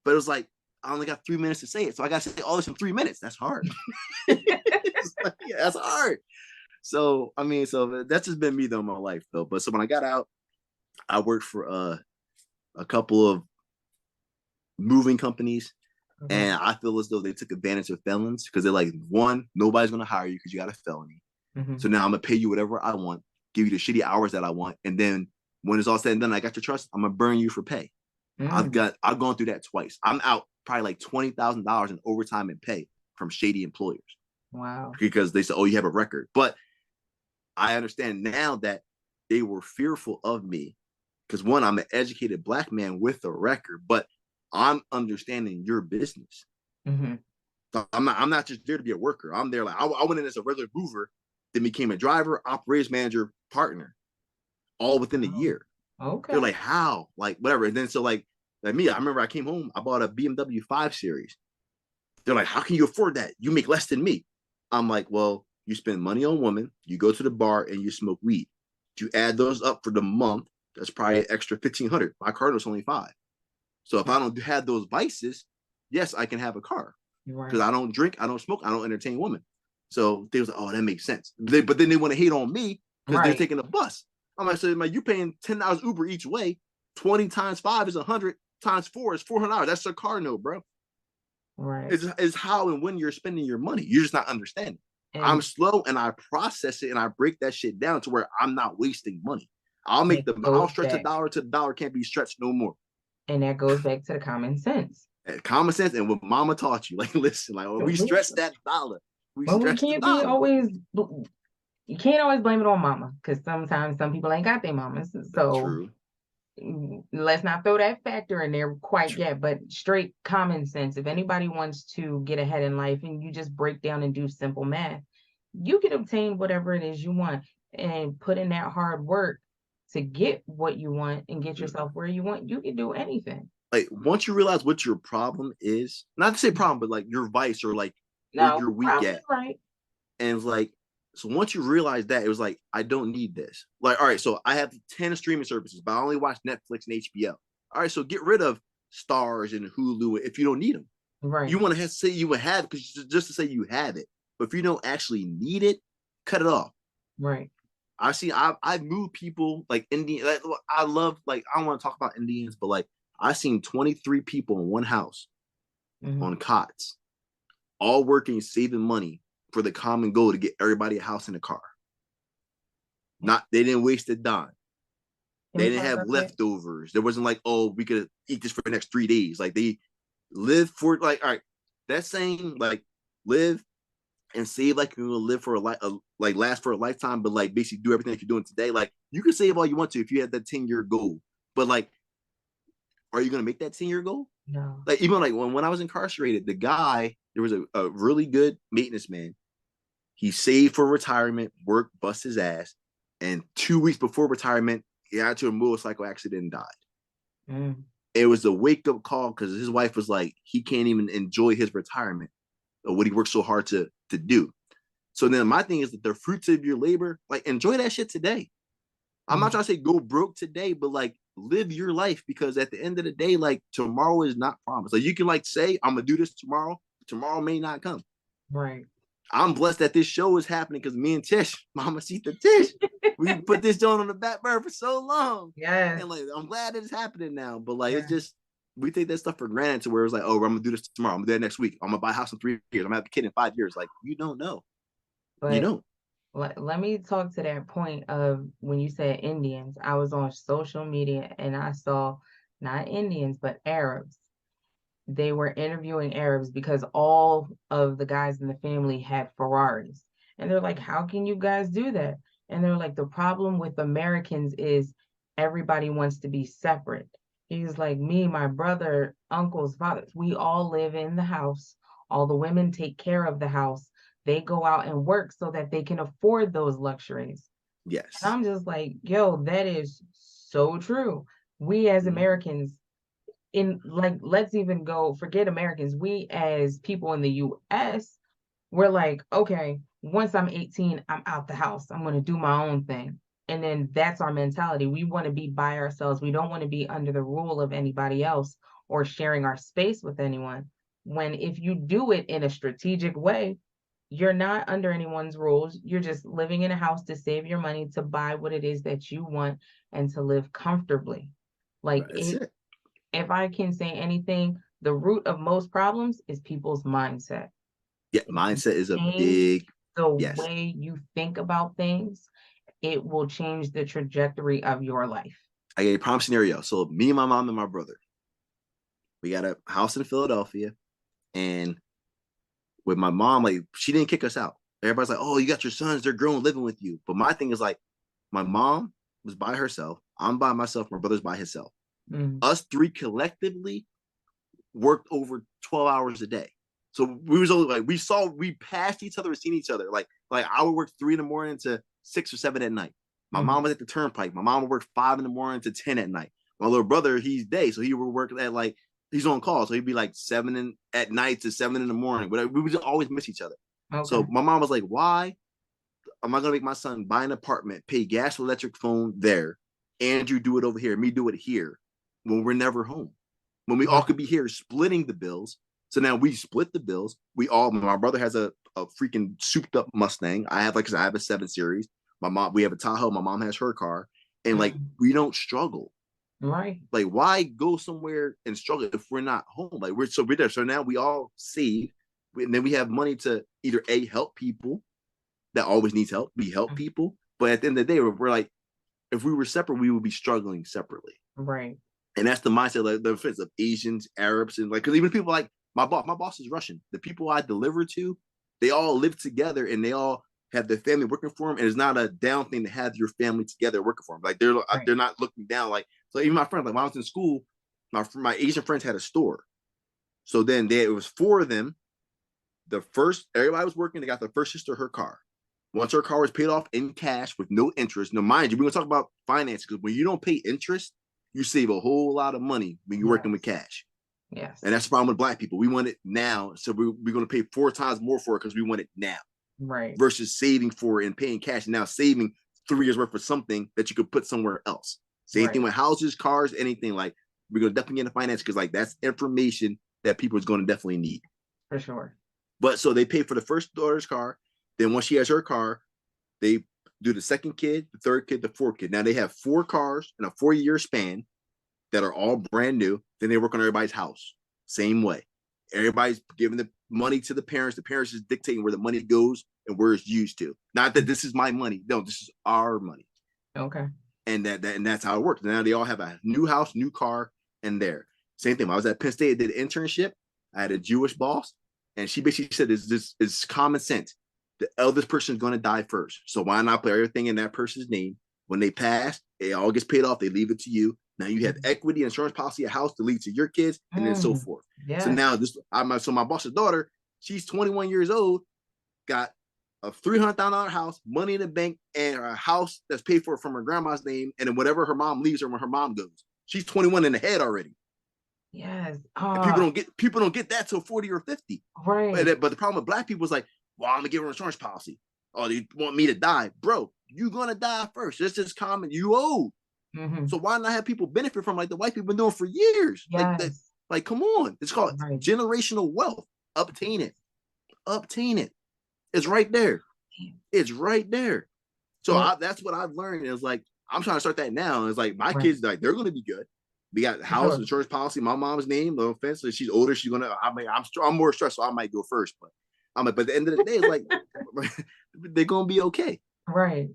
but it was like, I only got 3 minutes to say it. So I got to say all this in 3 minutes. That's hard. Like, yeah, that's hard. So, I mean, so that's just been me though in my life though. But so when I got out, I worked for a couple of moving companies. Okay. And I feel as though they took advantage of felons because they're like, one, nobody's going to hire you because you got a felony. So Hmm. now I'm going to pay you whatever I want, give you the shitty hours that I want. And then when it's all said and done, I got your trust, I'm going to burn you for pay. Mm. I've gone through that twice. I'm out probably like $20,000 in overtime and pay from shady employers Wow. because they said, oh, you have a record. But I understand now that they were fearful of me because one, I'm an educated black man with a record, but I'm understanding your business. Hmm. So I'm not just there to be a worker. I'm there like I went in as a regular mover, then became a driver, operations manager, partner, all within a Oh, year. They're okay. like, how? Like whatever. And then so like me, I remember I came home, I bought a BMW 5 Series. They're like, how can you afford that? You make less than me. I'm like, well, you spend money on women, you go to the bar and you smoke weed. You add those up for the month, that's probably an extra 1,500. My car was only five. So if I don't have those vices, yes, I can have a car because Right. I don't drink, I don't smoke, I don't entertain women. So they was like, oh, that makes sense. But then they want to hate on me because they're Right. taking a bus. I'm like, so man, you're paying $10 Uber each way. 20 times 5 is 100 times 4 is $400. That's a car note, bro. Right. It's how and when you're spending your money. You're just not understanding. I'm And slow and I process it and I break that shit down to where I'm not wasting money. it I'll goes stretch the back, dollar to the dollar can't be stretched no more. and that goes back to the common sense. And common sense and what mama taught you. Like, listen, like when we We stretch that dollar, we when we stretch the can't be dollar. always you can't always blame it on mama because sometimes some people ain't got their mamas. So True. let's not throw that factor in there quite True. yet, but straight common sense. If anybody wants to get ahead in life and you just break down and do simple math, you can obtain whatever it is you want and put in that hard work to get what you want and get yourself where you want. You can do anything. Like once you realize what your problem is, not to say problem, but like your vice or like where No, you're weak probably at. right. And it's like, so once you realize that, it was like, I don't need this. Like, all right, so I have 10 streaming services, but I only watch Netflix and HBO. All right, so get rid of Stars and Hulu if you don't need them. You Right. want to say you would have it because just to say you have it. But if you don't actually need it, cut it off. Right. I've moved people like Indian. Like, I love like I don't want to talk about Indians, but like I've seen 23 people in one house Hmm. on cots, all working, saving money for the common goal to get everybody a house and a car. Yeah. Not they didn't waste a dime. They And didn't part have of it, leftovers. There wasn't like, oh, we could eat this for the next 3 days. Like they live for like, all right, that's saying like live and save like you're gonna live for like last for a lifetime, but like basically do everything that you're doing today. Like you can save all you want to if you have that 10-year goal, but like, are you gonna make that 10-year goal? no. Like even like when I was incarcerated, the guy there was a really good maintenance man. He saved for retirement, worked, bust his ass, and 2 weeks before retirement, he got into a motorcycle accident and died. Mm. It was a wake up call because his wife was like, he can't even enjoy his retirement or what he worked so hard to do. So then my thing is that the fruits of your labor, like enjoy that shit today. I'm not Mm. trying to say go broke today, but like live your life because at the end of the day, like tomorrow is not promised. Like you can like say, I'm gonna do this tomorrow. Tomorrow may not come. Right. I'm blessed that this show is happening because me and Tish, Mama Sita Tish, we put this joint on the back burner for so long. Yes. And like I'm glad it's happening now. But like it's Yeah. just we take that stuff for granted to where it's like, oh, I'm gonna do this tomorrow. I'm gonna do that next week. I'm gonna buy a house in 3 years. I'm gonna have a kid in 5 years. Like, you don't know. You But don't. let me talk to that point of when you said Indians. I was on social media and I saw not Indians, but Arabs. They were interviewing Arabs because all of the guys in the family had Ferraris. And they're like, how can you guys do that? And they're like, the problem with Americans is everybody wants to be separate. He's like, me, my brother, uncles, fathers, we all live in the house. All the women take care of the house. They go out and work so that they can afford those luxuries. And Yes. I'm just like, yo, that is so true. We as Mm-hmm. Americans, in like, let's even go forget Americans. We as people in the US, we're like, okay, once I'm 18, I'm out the house. I'm going to do my own thing. And then that's our mentality. We want to be by ourselves. We don't want to be under the rule of anybody else or sharing our space with anyone. When if you do it in a strategic way, you're not under anyone's rules. You're just living in a house to save your money to buy what it is that you want and to live comfortably. Like That's it, it. if I can say anything, the root of most problems is people's mindset. Yeah, If you mindset is a change big the yes. way you think about things, it will change the trajectory of your life. I gave a prime scenario. So me, my mom, and my brother, we got a house in Philadelphia, and with my mom, like she didn't kick us out. Everybody's like, "Oh, you got your sons; they're grown, living with you." But my thing is like, my mom was by herself. I'm by myself. My brother's by himself. Mm, Us three collectively worked over 12 hours a day. So we was only like we passed each other and seen each other. Like I would work 3 in the morning to 6 or 7 at night. My mm, mom was at the turnpike. My mom would work 5 in the morning to 10 at night. My little brother, he's day, so he would work at like he's on call, so he'd be like at night to 7 in the morning. But we would just always miss each other. So okay. my mom was like, "Why am I gonna make my son buy an apartment, pay gas, electric, phone there? Andrew do it over here, me do it here, when we're never home, when we all Right. could be here splitting the bills." So now we split the bills. We all, my brother has a freaking souped up Mustang. I have, like I said, I have a 7 Series. My mom, we have a Tahoe. My mom has her car. And like, Mm, we don't struggle. right. Like, why go somewhere and struggle if we're not home? Like, we're there. So now we all save. And then we have money to either A, help people that always needs help. We help Mm, people. But at the end of the day, we're like, if we were separate, we would be struggling separately. right. And that's the mindset, like the offense of Asians, Arabs, and like, because even people like my boss is Russian. The people I deliver to, they all live together and they all have their family working for them. And it's not a down thing to have your family together working for them. Like Right. they're not looking down. Like, so even my friends, like when I was in school, my Asian friends had a store. So then it was 4 of them. The first everybody was working. They got the first sister her car. Once her car was paid off in cash with no interest. Now, mind you, we're gonna talk about finance because when you don't pay interest, you save a whole lot of money when you're working with Yes. cash. And Yes. that's the problem with black people. We want it now. So we're going to pay 4 times more for it because we want it now Right. versus saving for it and paying cash and now saving 3 years worth of something that you could put somewhere else. Same thing Right. with houses, cars, anything. Like we're going to definitely get into finance because like that's information that people is going to definitely need. For sure. But so they pay for the first daughter's car. Then once she has her car, they do the second kid, the third kid, the fourth kid. Now they have 4 cars in a 4 year span that are all brand new. Then they work on everybody's house. Same way. Everybody's giving the money to the parents. The parents is dictating where the money goes and where it's used to. Not that this is my money. No, this is our money. Okay. And that's how it works. Now they all have a new house, new car, and there. Same thing. When I was at Penn State, I did an internship. I had a Jewish boss, and she basically said, "This is common sense. The eldest person is going to die first. So why not put everything in that person's name? When they pass, it all gets paid off. They leave it to you. Now you have Mm, equity, insurance policy, a house to leave to your kids, and then so mm, forth. So yes. now so my boss's daughter, she's 21 years old, got a $300,000 house, money in the bank, and a house that's paid for from her grandma's name, and then whatever her mom leaves her when her mom goes. She's 21 in the head already. Yes. And people don't get that till 40 or 50. Right. But the problem with black people is like, well, I'm gonna give her an insurance policy. Oh, they want me to die, bro? You gonna die first. This is common. You old. Hmm. So why not have people benefit from like the white people been doing for years? Like that. Yes. Like, come on. It's called Right. generational wealth. Obtain it. Obtain it. It's right there. It's right there. So Well, that's what I've learned is like I'm trying to start that now. It's like my right. kids like they're gonna be good. We got For house sure. insurance policy, my mom's name. No offense, if she's older, she's gonna. I'm more stressed, so I might go first. But I'm like, but at the end of the day, it's like they're gonna be okay. Right.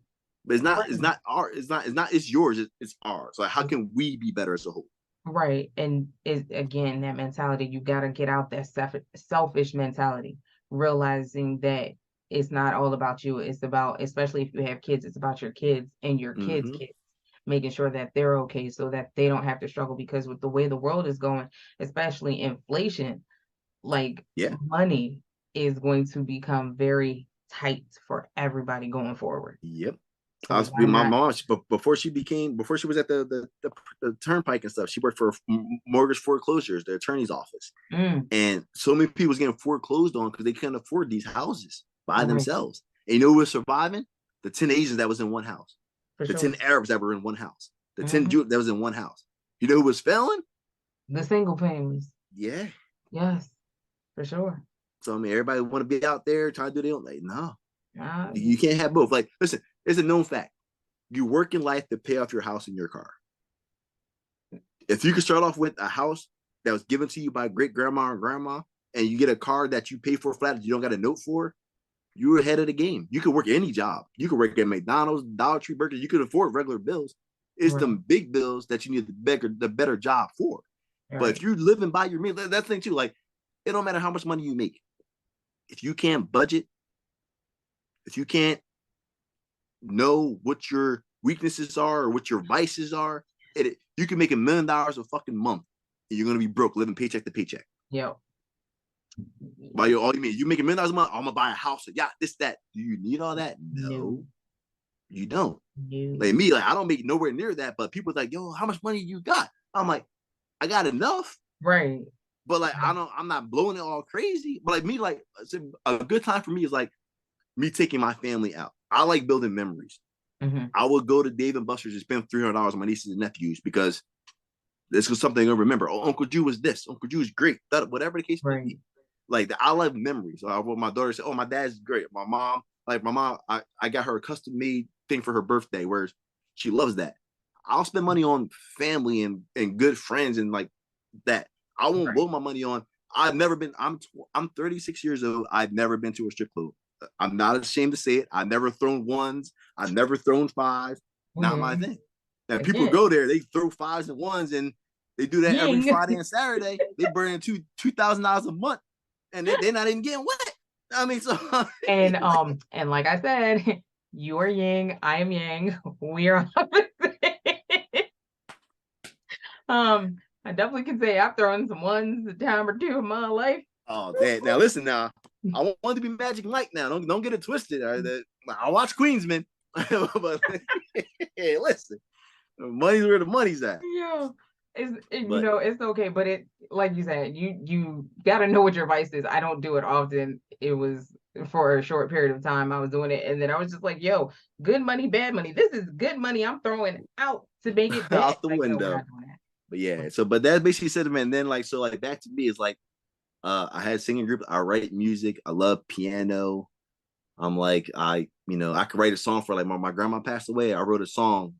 But it's not. It's Right. not our. It's not. It's not. It's yours. It's ours. Like, how can we be better as a whole? Right. And is again that mentality, you gotta get out that selfish mentality, realizing that it's not all about you. It's about, especially if you have kids, it's about your kids and your kids' Mm-hmm. kids, making sure that they're okay so that they don't have to struggle. Because with the way the world is going, especially inflation, like Yeah. money is going to become very tight for everybody going forward. Yep. I So was why my not? mom. Before she was at the turnpike and stuff. She worked for mortgage foreclosures, the attorney's office, Mm, and so many people was getting foreclosed on because they couldn't afford these houses by right, themselves. And you know who was surviving? The 10 Asians that was in one house, for the 10 sure. Arabs that were in one house, the 10 Hmm. Jews that was in one house. You know who was failing? The single families. Yeah. Yes, for sure. So I mean, everybody want to be out there trying to do their own. Like, no, Uh, you can't have both. Like, listen, it's a known fact. You work in life to pay off your house and your car. If you could start off with a house that was given to you by great grandma and grandma, and you get a car that you pay for flat that you don't got a note for, you're ahead of the game. You could work any job. You could work at McDonald's, Dollar Tree, Burger. You could afford regular bills. It's right, them big bills that you need the better job for. But right, if you're living by your means, that's the thing too. Like, it don't matter how much money you make. If you can't budget, if you can't know what your weaknesses are or what your vices are, you can make $1 million a fucking month, and you're gonna be broke, living paycheck to paycheck. yep, By yep. your all you mean, you make $1 million a month. I'm gonna buy a house, a yacht, this, that. Do you need all that? No, No, you don't. Like no, me, like I don't make nowhere near that. But people like, yo, how much money you got? I'm like, I got enough, right, but like I right. don't. I'm not blowing it all crazy. But like me, like a good time for me is like me taking my family out. I like building memories. Hmm. I would go to Dave and Buster's and spend $300 on my nieces and nephews because this was something I remember. Oh, Uncle Drew was this. Uncle Drew was great. Whatever the case may Right. be. Like I love memories. My daughter said, "Oh, my dad's great." My mom, I got her a custom made thing for her birthday, where she loves that. I'll spend money on family and good friends and like that. I won't Right. blow my money on. I've never been. I'm 36 years old. I've never been to a strip club. I'm not ashamed to say it. I've never thrown ones. I've never thrown fives. Not my Hmm. thing. And people Again, go there, they throw fives and ones, and they do that every ying. Friday and Saturday. They burn $2,000 a month, and they're not even getting wet. I mean, so And like I said, you are yin, I am yang. We are opposite. I definitely can say I've thrown some ones a time or two in my life. oh, that now listen now. I want to be Magic Mike now. Don't get it twisted. I watch Queensman, but hey, listen, money's where the money's at. Yeah. But It's okay, but it, like you said, you got to know what your vice is. I don't do it often. It was for a short period of time I was doing it, and then I was just like, yo, good money, bad money. This is good money I'm throwing out to make it bad. out the Like, no, we're window. not doing that. But yeah, so but that basically said, man. Then like so like back to me is like I had singing group. I write music. I love piano. I'm like I could write a song for like my grandma passed away. I wrote a song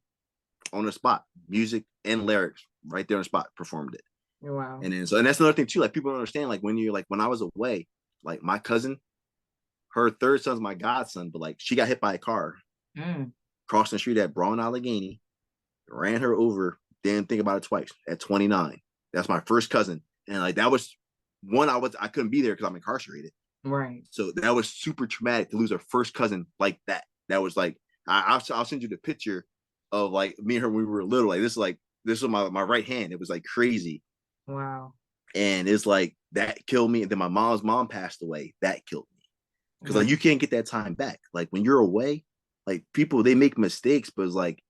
on the spot, music and lyrics right there on the spot, performed it. Wow. And that's another thing too. Like people don't understand. Like when I was away, like my cousin, her third son's my godson, but like she got hit by a car Mm, crossing the street at Broad and Allegheny, ran her over, didn't think about it twice at 29. That's my first cousin. And like that was one I couldn't be there because I'm incarcerated. right. So that was super traumatic to lose a first cousin like that. That was like I'll send you the picture of like me and her when we were little. Like this was my right hand. It was like crazy. Wow. And it's like that killed me. And then my mom's mom passed away. That killed me. Because like Right. you can't get that time back. Like when you're away, like people they make mistakes, but it's like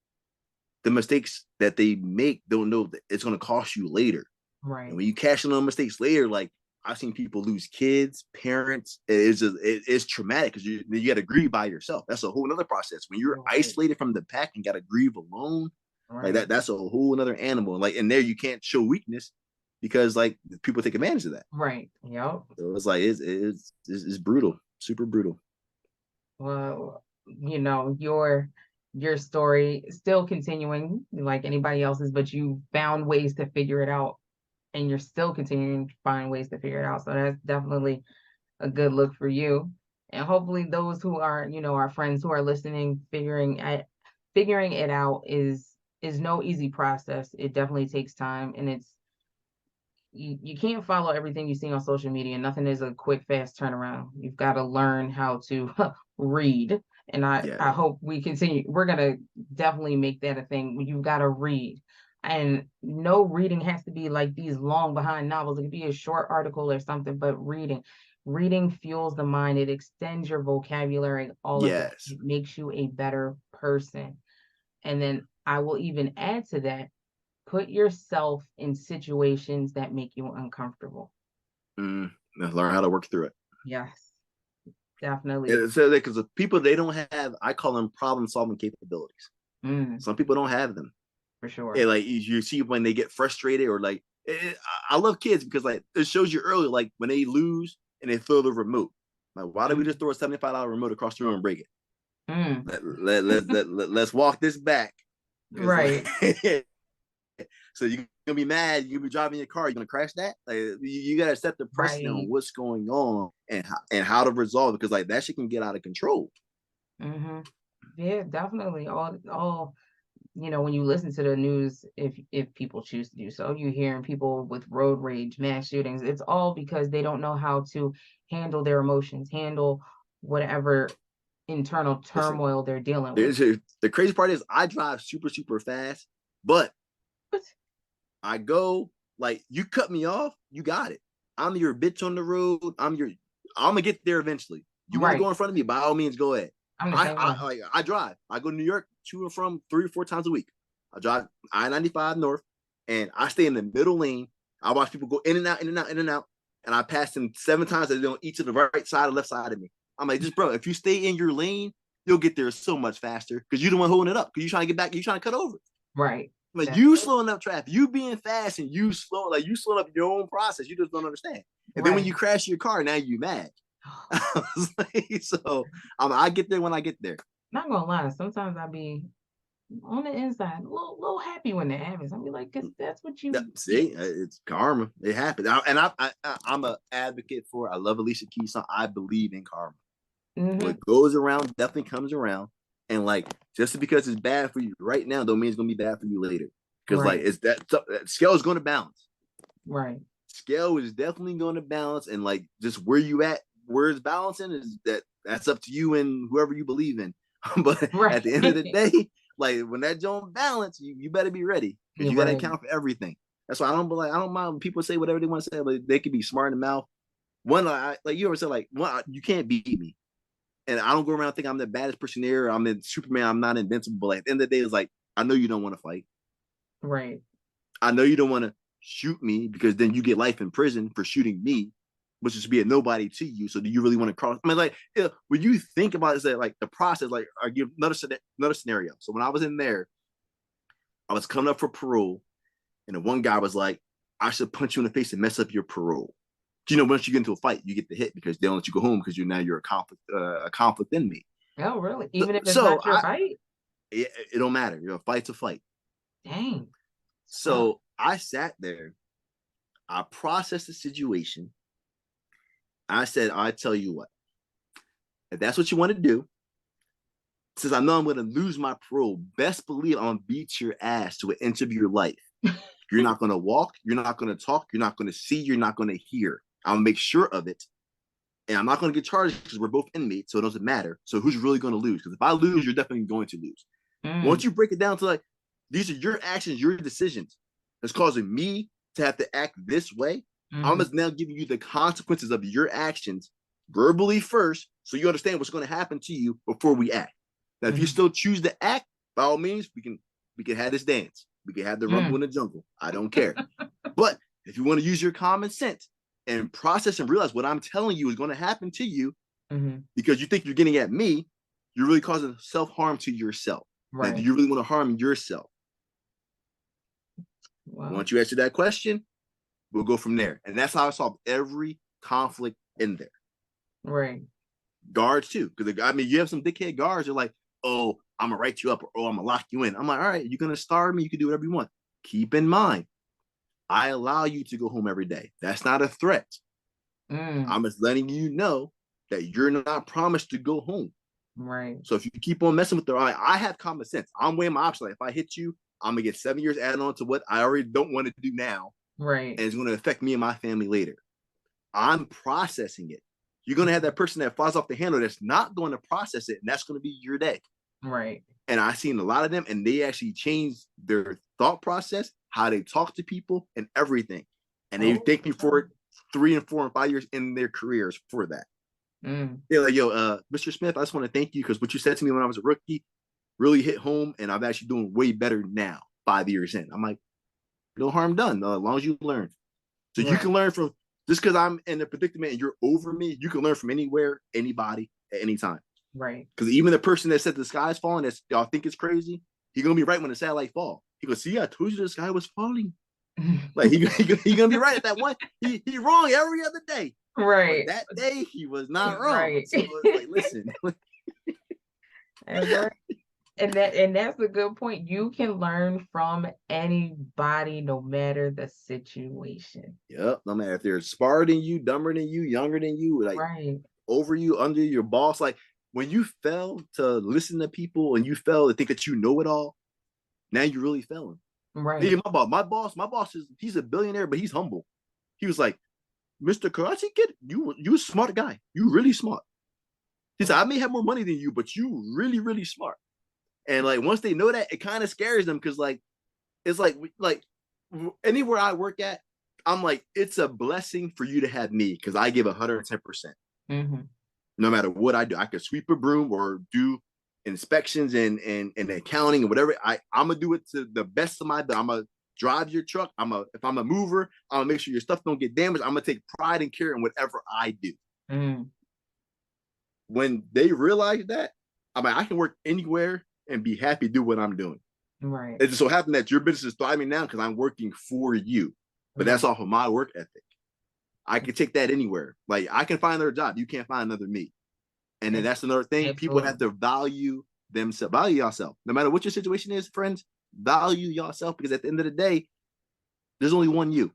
the mistakes that they make don't know that it's gonna cost you later. And Right. when you cash in on mistakes later, like I've seen people lose kids, parents. It's traumatic because you got to grieve by yourself. That's a whole other process. When you're Right. isolated from the pack and got to grieve alone, like Right. that's a whole other animal. Like and there you can't show weakness because like people take advantage of that. Right. Yep. So it's like it's brutal, super brutal. Well, your your story still continuing like anybody else's, but you found ways to figure it out and you're still continuing to find ways to figure it out. So that's definitely a good look for you. And hopefully those who are, our friends who are listening, figuring it out is no easy process. It definitely takes time, and you can't follow everything you see on social media. Nothing is a quick, fast turnaround. You've got to learn how to read. And I Yeah. hope we continue. We're gonna definitely make that a thing. You've got to read. And no reading has to be like these long behind novels. It could be a short article or something, but reading fuels the mind. It extends your vocabulary, all of that. Yes. It makes you a better person. And then I will even add to that, put yourself in situations that make you uncomfortable. Learn how to work through it. Yes, definitely. And so because the people, they don't have, I call them problem solving capabilities. Mm, Some people don't have them. for sure. And like you see when they get frustrated or like I love kids because like it shows you early, like when they lose and they throw the remote. Like, why don't we just Mm, throw a $75 remote across the room and break it? mm, Let's walk this back. Because right, like so you're gonna be mad, you're gonna be driving your car, you're gonna crash that. Like you gotta set the precedent on right. what's going on and how to resolve it because like that shit can get out of control. Hmm. Yeah, definitely. All when you listen to the news, if people choose to do so, you hearing people with road rage, mass shootings. It's all because they don't know how to handle their emotions, handle whatever internal Listen, turmoil they're dealing with. the crazy part is I drive super, super fast, but But I go like you cut me off, you got it. I'm your bitch on the road. I'm gonna get there eventually. You want to go right, in front of me? By all means, go ahead. I'm the I same way. I like I drive. I go to New York to and from 3 or 4 times a week. I drive I-95 north, and I stay in the middle lane. I watch people go in and out, in and out, in and out, and I pass them 7 times. They don't each to the right side or left side of me. I'm like, just bro, if you stay in your lane, you'll get there so much faster because you're the one holding it up. Because you're trying to get back, you're trying to cut over. Right. Like That's you it. slowing up traffic, you being fast and you slow, like you slowing up your own process. You just don't understand. And then when Right. you crash your car, now you mad. I was like, so I get there when I get there. Not gonna lie, sometimes I be on the inside, a little happy when that happens. I'll be like, cause that's what Yeah, you get. see, it's karma. It happened. I'm an advocate for it. I love Alicia Keys. So I believe in karma. Hmm. What goes around definitely comes around. And like, just because it's bad for you right now, don't mean it's gonna be bad for you later. Because like, Right. it's that scale is going to balance. Right. Scale is definitely going to balance, and like just where you at, where it's balancing is that's up to you and whoever you believe in. But Right. at the end of the day, like when that don't balance, you better be ready because You're you got to right. account for everything. That's why I don't mind when people say whatever they want to say, but they can be smart in the mouth. One, like you ever said, like one, you can't beat me, and I don't go around thinking I'm the baddest person there. I'm in Superman. I'm not invincible. But at the end of the day, it's like I know you don't want to fight. Right. I know you don't want to shoot me because then you get life in prison for shooting me, which is to be a nobody to you. So do you really want to cross? I mean, like when you think about it, that like the process, like I give another scenario. So when I was in there, I was coming up for parole, and the one guy was like, "I should punch you in the face and mess up your parole." Once you get into a fight, you get the hit because they don't let you go home because you're a conflict enemy. Oh, really? So, Even if it's so not your fight? it don't matter. A fight's a fight. Dang. It's tough. So I sat there, I processed the situation. I said, I tell you what, if that's what you want to do, since I know I'm going to lose my parole, best believe I'm going to beat your ass to an inch of your life. You're not going to walk. You're not going to talk. You're not going to see. You're not going to hear. I'll make sure of it. And I'm not going to get charged because we're both inmates, so it doesn't matter. So who's really going to lose? Because if I lose, you're definitely going to lose. Once Mm, you break it down to like, these are your actions, your decisions. It's causing me to have to act this way. I'm hmm. just now giving you the consequences of your actions verbally first, so you understand what's going to happen to you before we act. Now, if you Hmm. still choose to act, by all means, we can have this dance. We can have the rumble Mm, in the jungle. I don't care. But if you want to use your common sense and process and realize what I'm telling you is going to happen to you hmm. because you think you're getting at me, you're really causing self harm to yourself. Now, do Right. you really want to harm yourself? Well, Once you answer that question, we'll go from there. And that's how I solve every conflict in there. right. Guards too, because I mean, you have some dickhead guards. They're like, "Oh, I'm gonna write you up, or I'm gonna lock you in. I'm like, all right, you're gonna starve me. You can do whatever you want. Keep in mind, I allow you to go home every day. That's not a threat. Mm, I'm just letting you know that you're not promised to go home. right. So if you keep on messing with the eye, I have common sense. I'm weighing my options. Like if I hit you, I'm gonna get 7 years added on to what I already don't want to do now, Right. and it's gonna affect me and my family later. I'm processing it. You're gonna have that person that flies off the handle that's not going to process it, and that's gonna be your day. Right. And I've seen a lot of them, and they actually change their thought process, how they talk to people, and everything. And they Oh, thank me for it 3 and 4 and 5 years in their careers for that. mm, They're like, yo, Mr. Smith, I just want to thank you because what you said to me when I was a rookie really hit home, and I'm actually doing way better now, 5 years in. I'm like, no harm done, as long as you learn. So you right. can learn from just because I'm in a predicament and you're over me, you can learn from anywhere, anybody, at any time. Right. Because even the person that said the sky's falling, that y'all think it's crazy, he gonna be right when the satellite fall. He goes, see, I told you the sky was falling. Like he gonna be right at that one. He wrong every other day, but Right. that day he was not wrong. Right. So it's like, listen, That's right. And that's a good point. You can learn from anybody, no matter the situation. yep. No matter if they're smarter than you, dumber than you, younger than you, like Right. over you, under your boss. Like when you fail to listen to people and you fail to think that you know it all, now you're really failing. Right. Hey, my boss he's a billionaire, but he's humble. He was like, Mr. Karate Kid, you a smart guy. You really smart. He said, I may have more money than you, but you really, really smart. And like once they know that, it kind of scares them because like it's like anywhere I work at, I'm like, it's a blessing for you to have me because I give 110%. Mm-hmm. No matter what I do, I could sweep a broom or do inspections and accounting and whatever. I'm gonna do it to the best of my ability. I'm gonna drive your truck. If I'm a mover, I'm gonna make sure your stuff don't get damaged. I'm gonna take pride and care in whatever I do. Mm, When they realize that, I'm like, I can work anywhere and be happy to do what I'm doing. right. It just so happened that your business is thriving now because I'm working for you. But Right. that's off of my work ethic. I can take that anywhere. Like I can find another job. You can't find another me. And then Ab- that's another thing. People have Absolutely. to value themselves, value yourself. No matter what your situation is, friends, value yourself because at the end of the day, there's only one you.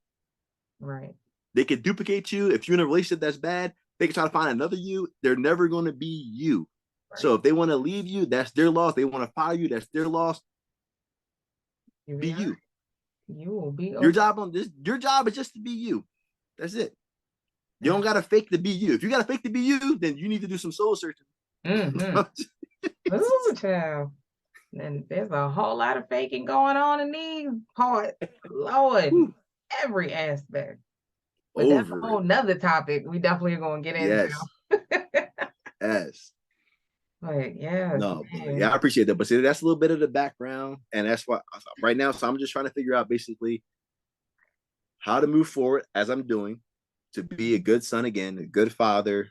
Right. They can duplicate you. If you're in a relationship that's bad, they can try to find another you. They're never going to be you. So Right. if they want to leave you, that's their loss. They want to fire you, that's their loss. You Be be all right. you. You will be Your okay. job on this, your job is just to be you. That's it. You don't Yeah. gotta fake to be you. If you gotta fake to be you, then you need to do some soul searching. Mm-hmm. Ooh, child. And there's a whole lot of faking going on in these parts. Lord, every aspect. But that's a Over whole it. nother topic we definitely are gonna get into. Yes. Yes. But yes, No, but yeah, man. I appreciate that. But see, that's a little bit of the background, and that's why right now. So I'm just trying to figure out basically how to move forward as I'm doing to be a good son again, a good father,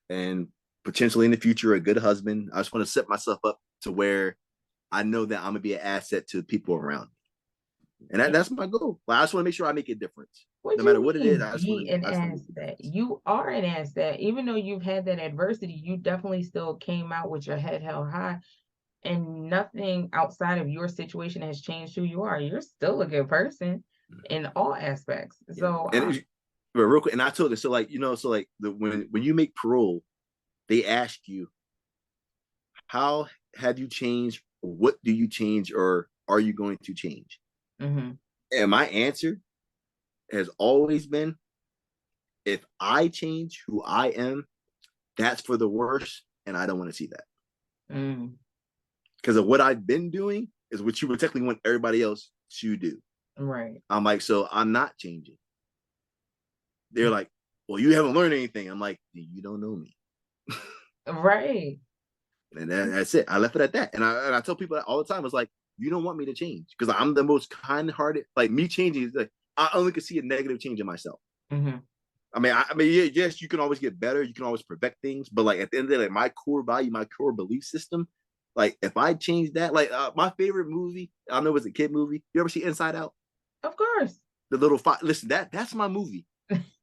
and potentially in the future a good husband. I just want to set myself up to where I know that I'm gonna be an asset to the people around me, and that's my goal. But I just want to make sure I make a difference, What no do you matter what it is. mean be an I just want to make a asset? difference. You are an asset. Even though you've had that adversity, you definitely still came out with your head held high, and nothing outside of your situation has changed who you are. You're still a good person in all aspects. Yeah, So, but real quick, and I told her so like so like when you make parole, they ask you how have you changed, what do you change, or are you going to change? mhm, And my answer has always been if I change who I am, that's for the worse, and I don't want to see that mm, because of what I've been doing is what you would technically want everybody else to do. right, I'm like, so I'm not changing. They're like, well, you haven't learned anything. I'm like, you don't know me. right. And that's it. I left it at that. And I tell people that all the time. It's like, you don't want me to change because I'm the most kind hearted. Like me changing is like, I only can see a negative change in myself. Mhm, I mean, yeah, yes, you can always get better. You can always perfect things. But like at the end of the day, like my core value, my core belief system, like if I change that, like my favorite movie, I know it's a kid movie. You ever see Inside Out? of course. The little fight. Listen, that's my movie.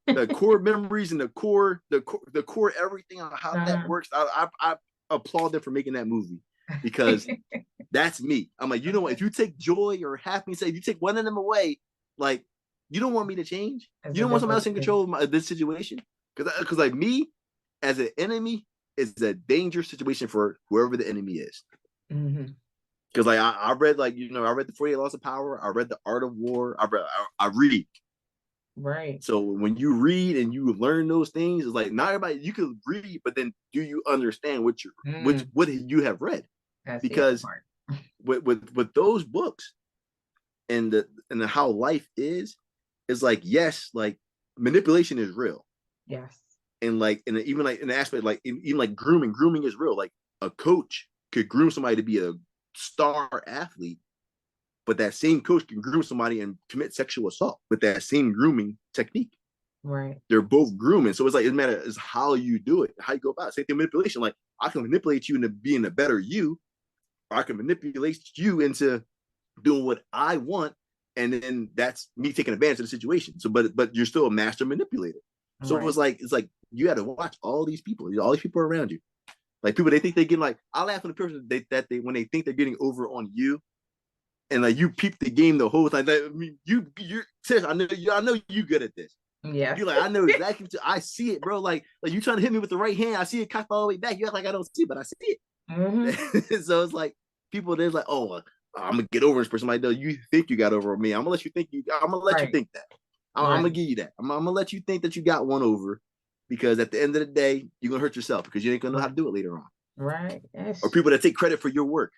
The core memories and the core everything on how that Uh-huh. works. I applaud them for making that movie because That's me. I'm like, you know what? If you take joy or happiness, if you take one of them away, like, you don't want me to change. It's You a don't want somebody else in devastating. control of this situation. Because like me as an enemy is a dangerous situation for whoever the enemy is. Mm-hmm. Because like I read like I read the 48 Laws of Power. I read the Art of War. I read. Right. So when you read and you learn those things, it's like not everybody you could read, but then do you understand Mm, what you have read? that's the other Because part. with those books and the how life is like yes, like manipulation is real, Yes. and like and even like in the aspect like even like grooming is real. Like a coach could groom somebody to be a star athlete, but that same coach can groom somebody and commit sexual assault with that same grooming technique. Right. They're both grooming. So it's like, it matters how you do it, how you go about it. Same thing manipulation. Like, I can manipulate you into being a better you, or I can manipulate you into doing what I want. And then that's me taking advantage of the situation. So, but you're still a master manipulator. So Right. it's like you got to watch all these people around you. Like people, they think they get like, I laugh at the person that they when they think they're getting over on you, and like you peep the game the whole time. Like, I mean, you're serious. I know you good at this. Yes. You're like, I know exactly. I see it, bro. Like you trying to hit me with the right hand. I see it cocked all the way back. You act like I don't see it, but I see Mm-hmm. it. So it's like people. There's like, oh, I'm gonna get over this person. Like, no, you think you got over me. I'm gonna let you think you. I'm gonna let you Right. think that. I'm gonna Right. give you that. I'm gonna let you think that you got one over, because at the end of the day, you're gonna hurt yourself because you ain't gonna know how Right. to do it later on. Right. Or Yes. people that take credit for your work.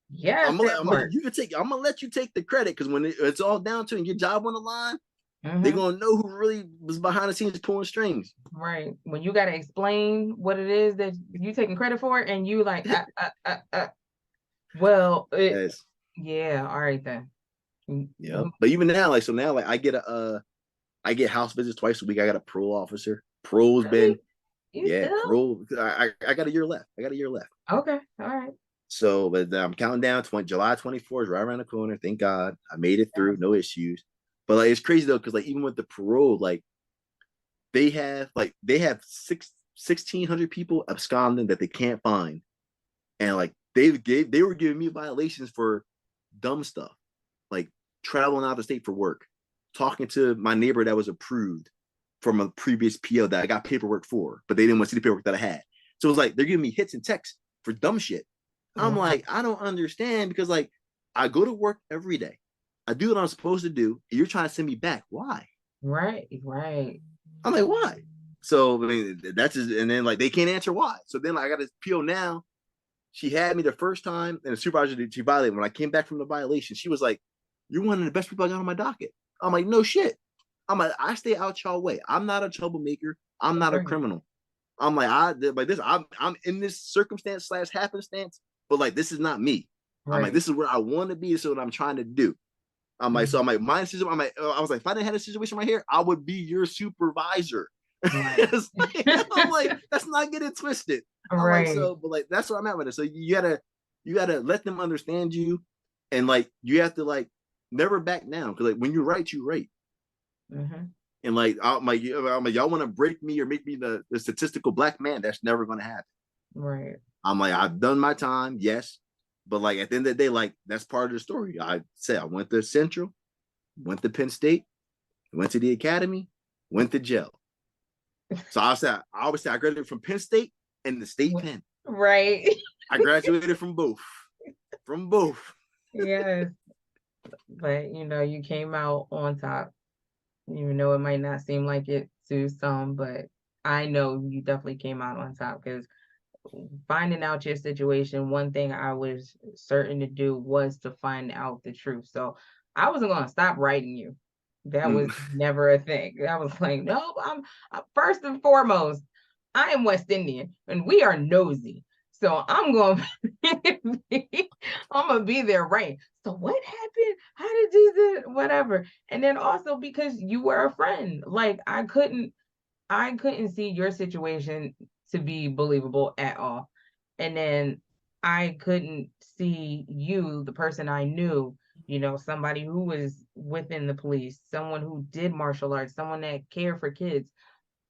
Yes, that part. You can take. I'm gonna let you take the credit because when it's all down to it and your job on the line, they're Mm-hmm. gonna know who really was behind the scenes pulling strings. Right. When you got to explain what it is that you taking credit for, and you like, well, Yes. yeah, all right then. Yep. Mm-hmm. But even now, like so now, like I get house visits twice a week. I got a parole officer. Parole's been Really? You still? parole. I got a year left. I got a year left. Okay. All right. So, but I'm counting down. July 24th is right around the corner. Thank God I made it through. Yes. No issues. But like it's crazy though, because like even with the parole, like they have 1,600 people absconding that they can't find, and like they were giving me violations for dumb stuff, like traveling out of state for work, talking to my neighbor that was approved from a previous PO that I got paperwork for, but they didn't want to see the paperwork that I had. So it was like they're giving me hits and texts for dumb shit. I'm Wow. like, I don't understand because like I go to work every day. I do what I'm supposed to do. And you're trying to send me back. Why? Right. Right. I'm like, why? So I mean, that's just, and then like they can't answer why. So then like, I got this PO now. She had me the first time, and the supervisor did she violated. When I came back from the violation, she was like, "You're one of the best people I got on my docket." I'm like, "No shit." I'm like, I stay out y'all way. I'm not a troublemaker. I'm not a Right. criminal. I'm like, like this. I'm in this circumstance slash happenstance, but like this is not me. I'm like, Right. this is where I want to be. This is what I'm trying to do. I'm like, so Mhm. I'm like, my situation. I'm like, I was like, if I didn't have a situation right here, I would be your supervisor. Right. I'm like, that's not getting twisted. I'm like, Right. so, but like, that's where I'm at with it. So you gotta let them understand you, and like, you have to like never back down because like when you write, you write. Hmm. And like, I'm like, y'all want to break me or make me the statistical black man? That's never gonna happen. Right. I'm like, I've done my time, yes, but like at the end of the day, like that's part of the story. I said I went to Central, went to Penn State, went to the academy, went to jail. So I always say I graduated from Penn State and the state pen. Right. I graduated from both. From both. Yes. But you came out on top, even though it might not seem like it to some, but I know you definitely came out on top because finding out your situation, one thing I was certain to do was to find out the truth. So I wasn't going to stop writing you. That was Mm. never a thing. I was like, nope, I'm first and foremost, I am West Indian and we are nosy. So I'm going I'm gonna be there, right? So what happened? How did you do this? Whatever. And then also because you were a friend. Like I couldn't see your situation to be believable at all. And then I couldn't see you, the person I knew, somebody who was within the police, someone who did martial arts, someone that cared for kids,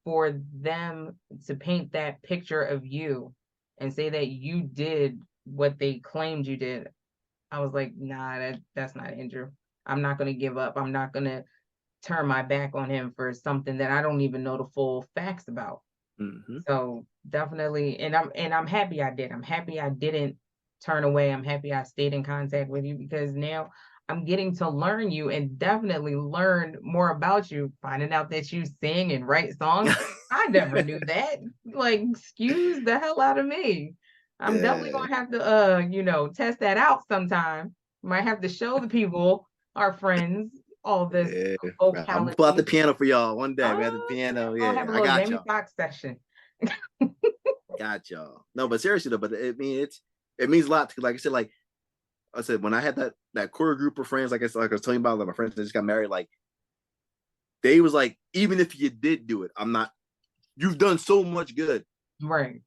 for them to paint that picture of you and say that you did what they claimed you did. I was like, nah, that's not Andrew. I'm not gonna give up. I'm not gonna turn my back on him for something that I don't even know the full facts about. Mm-hmm. So definitely, and I'm happy I did. I'm happy I didn't turn away. I'm happy I stayed in contact with you because now I'm getting to learn you and definitely learn more about you. Finding out that you sing and write songs. I never knew that. Like, excuse the hell out of me. I'm definitely Yeah, gonna have to test that out sometime. Might have to show the people, our friends, all this yeah. Right. I'm gonna pull out the vocality. piano for y'all one day. We have the Oh, piano. I'll have Yeah, a I little got Jamie y'all. Foxx session. Got y'all. No, but seriously though, but it means a lot to, like I said, when I had that core group of friends, like I was telling you about, like my friends that just got married, like they was like, even if you did do it, I'm not. You've done so much good. Right.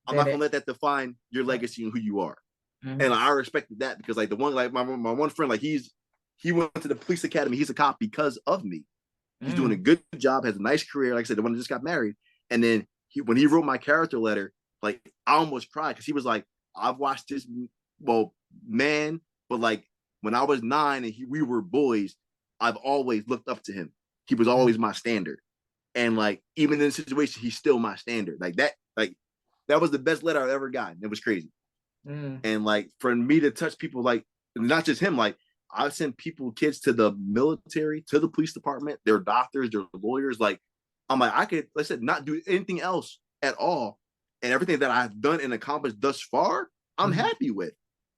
I'm That not it. gonna let that define your Right. legacy and who you are. And Mhm. I respected that because like the one like my one friend, like he went to the police academy. He's a cop because of me. He's doing a Mm. good job, has a nice career. Like I said, the one that just got married. And then when he wrote my character letter, like I almost cried because he was like, I've watched this man, but like when I was 9 and we were boys, I've always looked up to him. He was Mm. always my standard. And like even in the situation, he's still my standard. Like that was the best letter I've ever gotten. It was crazy. Mm. And like for me to touch people, like not just him, like I've sent kids to the military, to the police department, they're doctors, they're lawyers. Like I'm like, I could, like I said, not do anything else at all. And everything that I've done and accomplished thus far, I'm Mhm. happy with.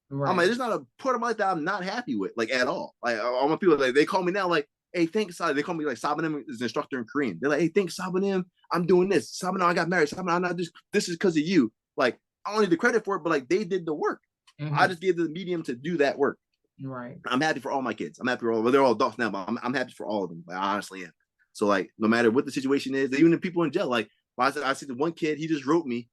I'm like, Right. there's not a part of my life that I'm not happy with, like at all. Like all my people, like they call me now, like, hey, thanks. They call me like Sabanim is an instructor in Korean. They're like, hey, thanks, Sabanim. I'm doing this. Sabanim, I got married. Sabanim, I'm not just. This is because of you. Like I don't need the credit for it, but like they did the work. I Mhm. just gave the medium to do that work. Right. I'm happy for all my kids. I'm happy for all. Well, they're all adults now, but I'm happy for all of them. Like, I honestly am. So like, no matter what the situation is, even the people in jail, like I see the one kid, he just wrote me,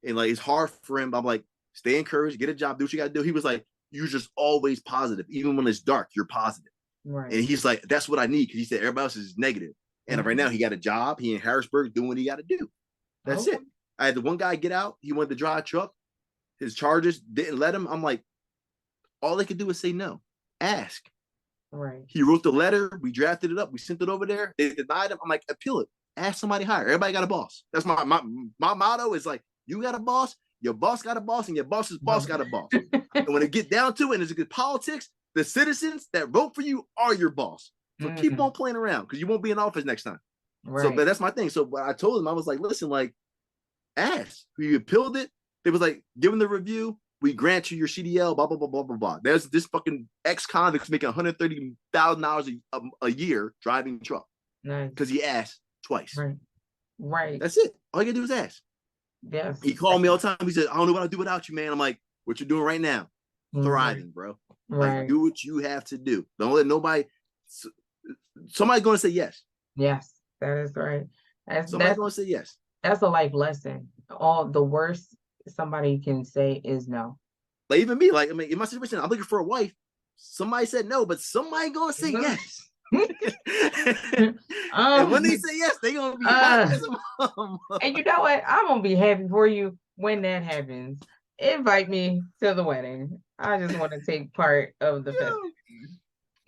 and like it's hard for him. But I'm like, stay encouraged, get a job, do what you got to do. He was like, you're just always positive, even when it's dark, you're positive. Right. And he's like, that's what I need because he said everybody else is negative. And right now Mhm. he got a job. He in Harrisburg doing what he got to do. That's Okay. it. I had the one guy get out. He wanted to drive a truck. His charges didn't let him. I'm like, all they could do is say no. Ask. Right. He wrote the letter. We drafted it up. We sent it over there. They denied him. I'm like, appeal it. Ask somebody higher. Everybody got a boss. That's my motto is like, you got a boss, your boss got a boss, and your boss's boss got a boss. And when it get down to it and it's good politics, the citizens that vote for you are your boss. So keep Mm. on playing around because you won't be in office next time. So, but Right. that's my thing. So, but I told him, I was like, listen, like, ask. We appealed it. They was like, give him the review. We grant you your CDL, blah, blah, blah, blah, blah, blah. There's this fucking ex-convict's making $130,000 a year driving truck Nice. because he asked twice. Right. Right. That's it. All you gotta do is ask. Yes. He called me all the time. He said, I don't know what I'll do without you, man. I'm like, what you're doing right now? Mhm. Thriving, bro. Like, Right. do what you have to do. Don't let nobody, somebody's gonna say yes. Yes. That is right. That's Somebody's that's gonna say yes. that's a life lesson. All the worst somebody can say is no. Like even me, like I mean, in my situation, I'm looking for a wife. Somebody said no, but somebody gonna say yes. And when they um, say yes, they gonna be happy uh, as a mom. and you know what? I'm gonna be happy for you when that happens. Invite me to the wedding. I just want to take part of the festivities.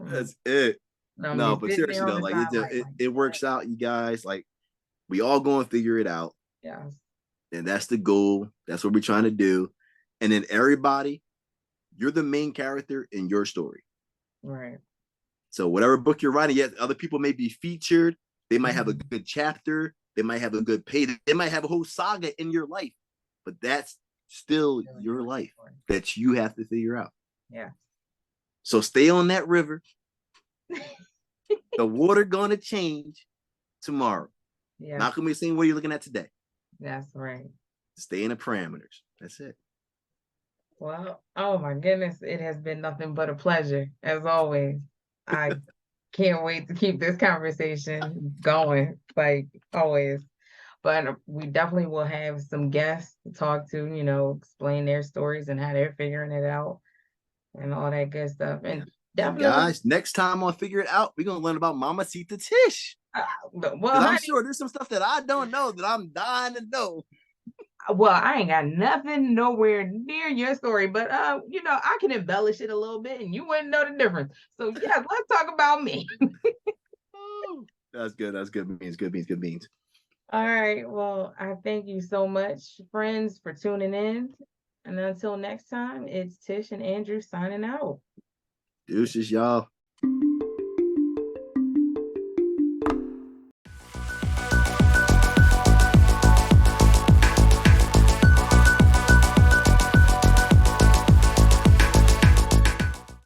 Mm. That's it. I'm No, be but sitting there seriously on though, the like sideline like, it works out, you guys. Like we all gonna figure it out, yes, and that's the goal. That's what we're trying to do. And then everybody, you're the main character in your story. right. So whatever book you're writing, yes, other people may be featured. They might have a Mhm. good chapter. They might have a good pay. They might have a whole saga in your life, but that's still Really your your life story. that you have to figure out. Yeah. So stay on that river. The water gonna change tomorrow. Yes, Not gonna be the same way you're looking at today. that's right. Stay in the parameters. That's it. Well, oh my goodness, it has been nothing but a pleasure as always. I can't wait to keep this conversation going, like always. But we definitely will have some guests to talk to, explain their stories and how they're figuring it out and all that good stuff. Yeah. And And definitely, guys, next time on Figure It Out, we're gonna learn about Mama Sita Tish. well, Because I'm honey, sure there's some stuff that I don't know that I'm dying to know. Well, I ain't got nothing nowhere near your story, but I can embellish it a little bit and you wouldn't know the difference. So yes, let's talk about me. Oh, that's good. That's good beans. Good beans. Good beans. All right. Well, I thank you so much, friends, for tuning in. And until next time, it's Tish and Andrew signing out. Deuces, y'all.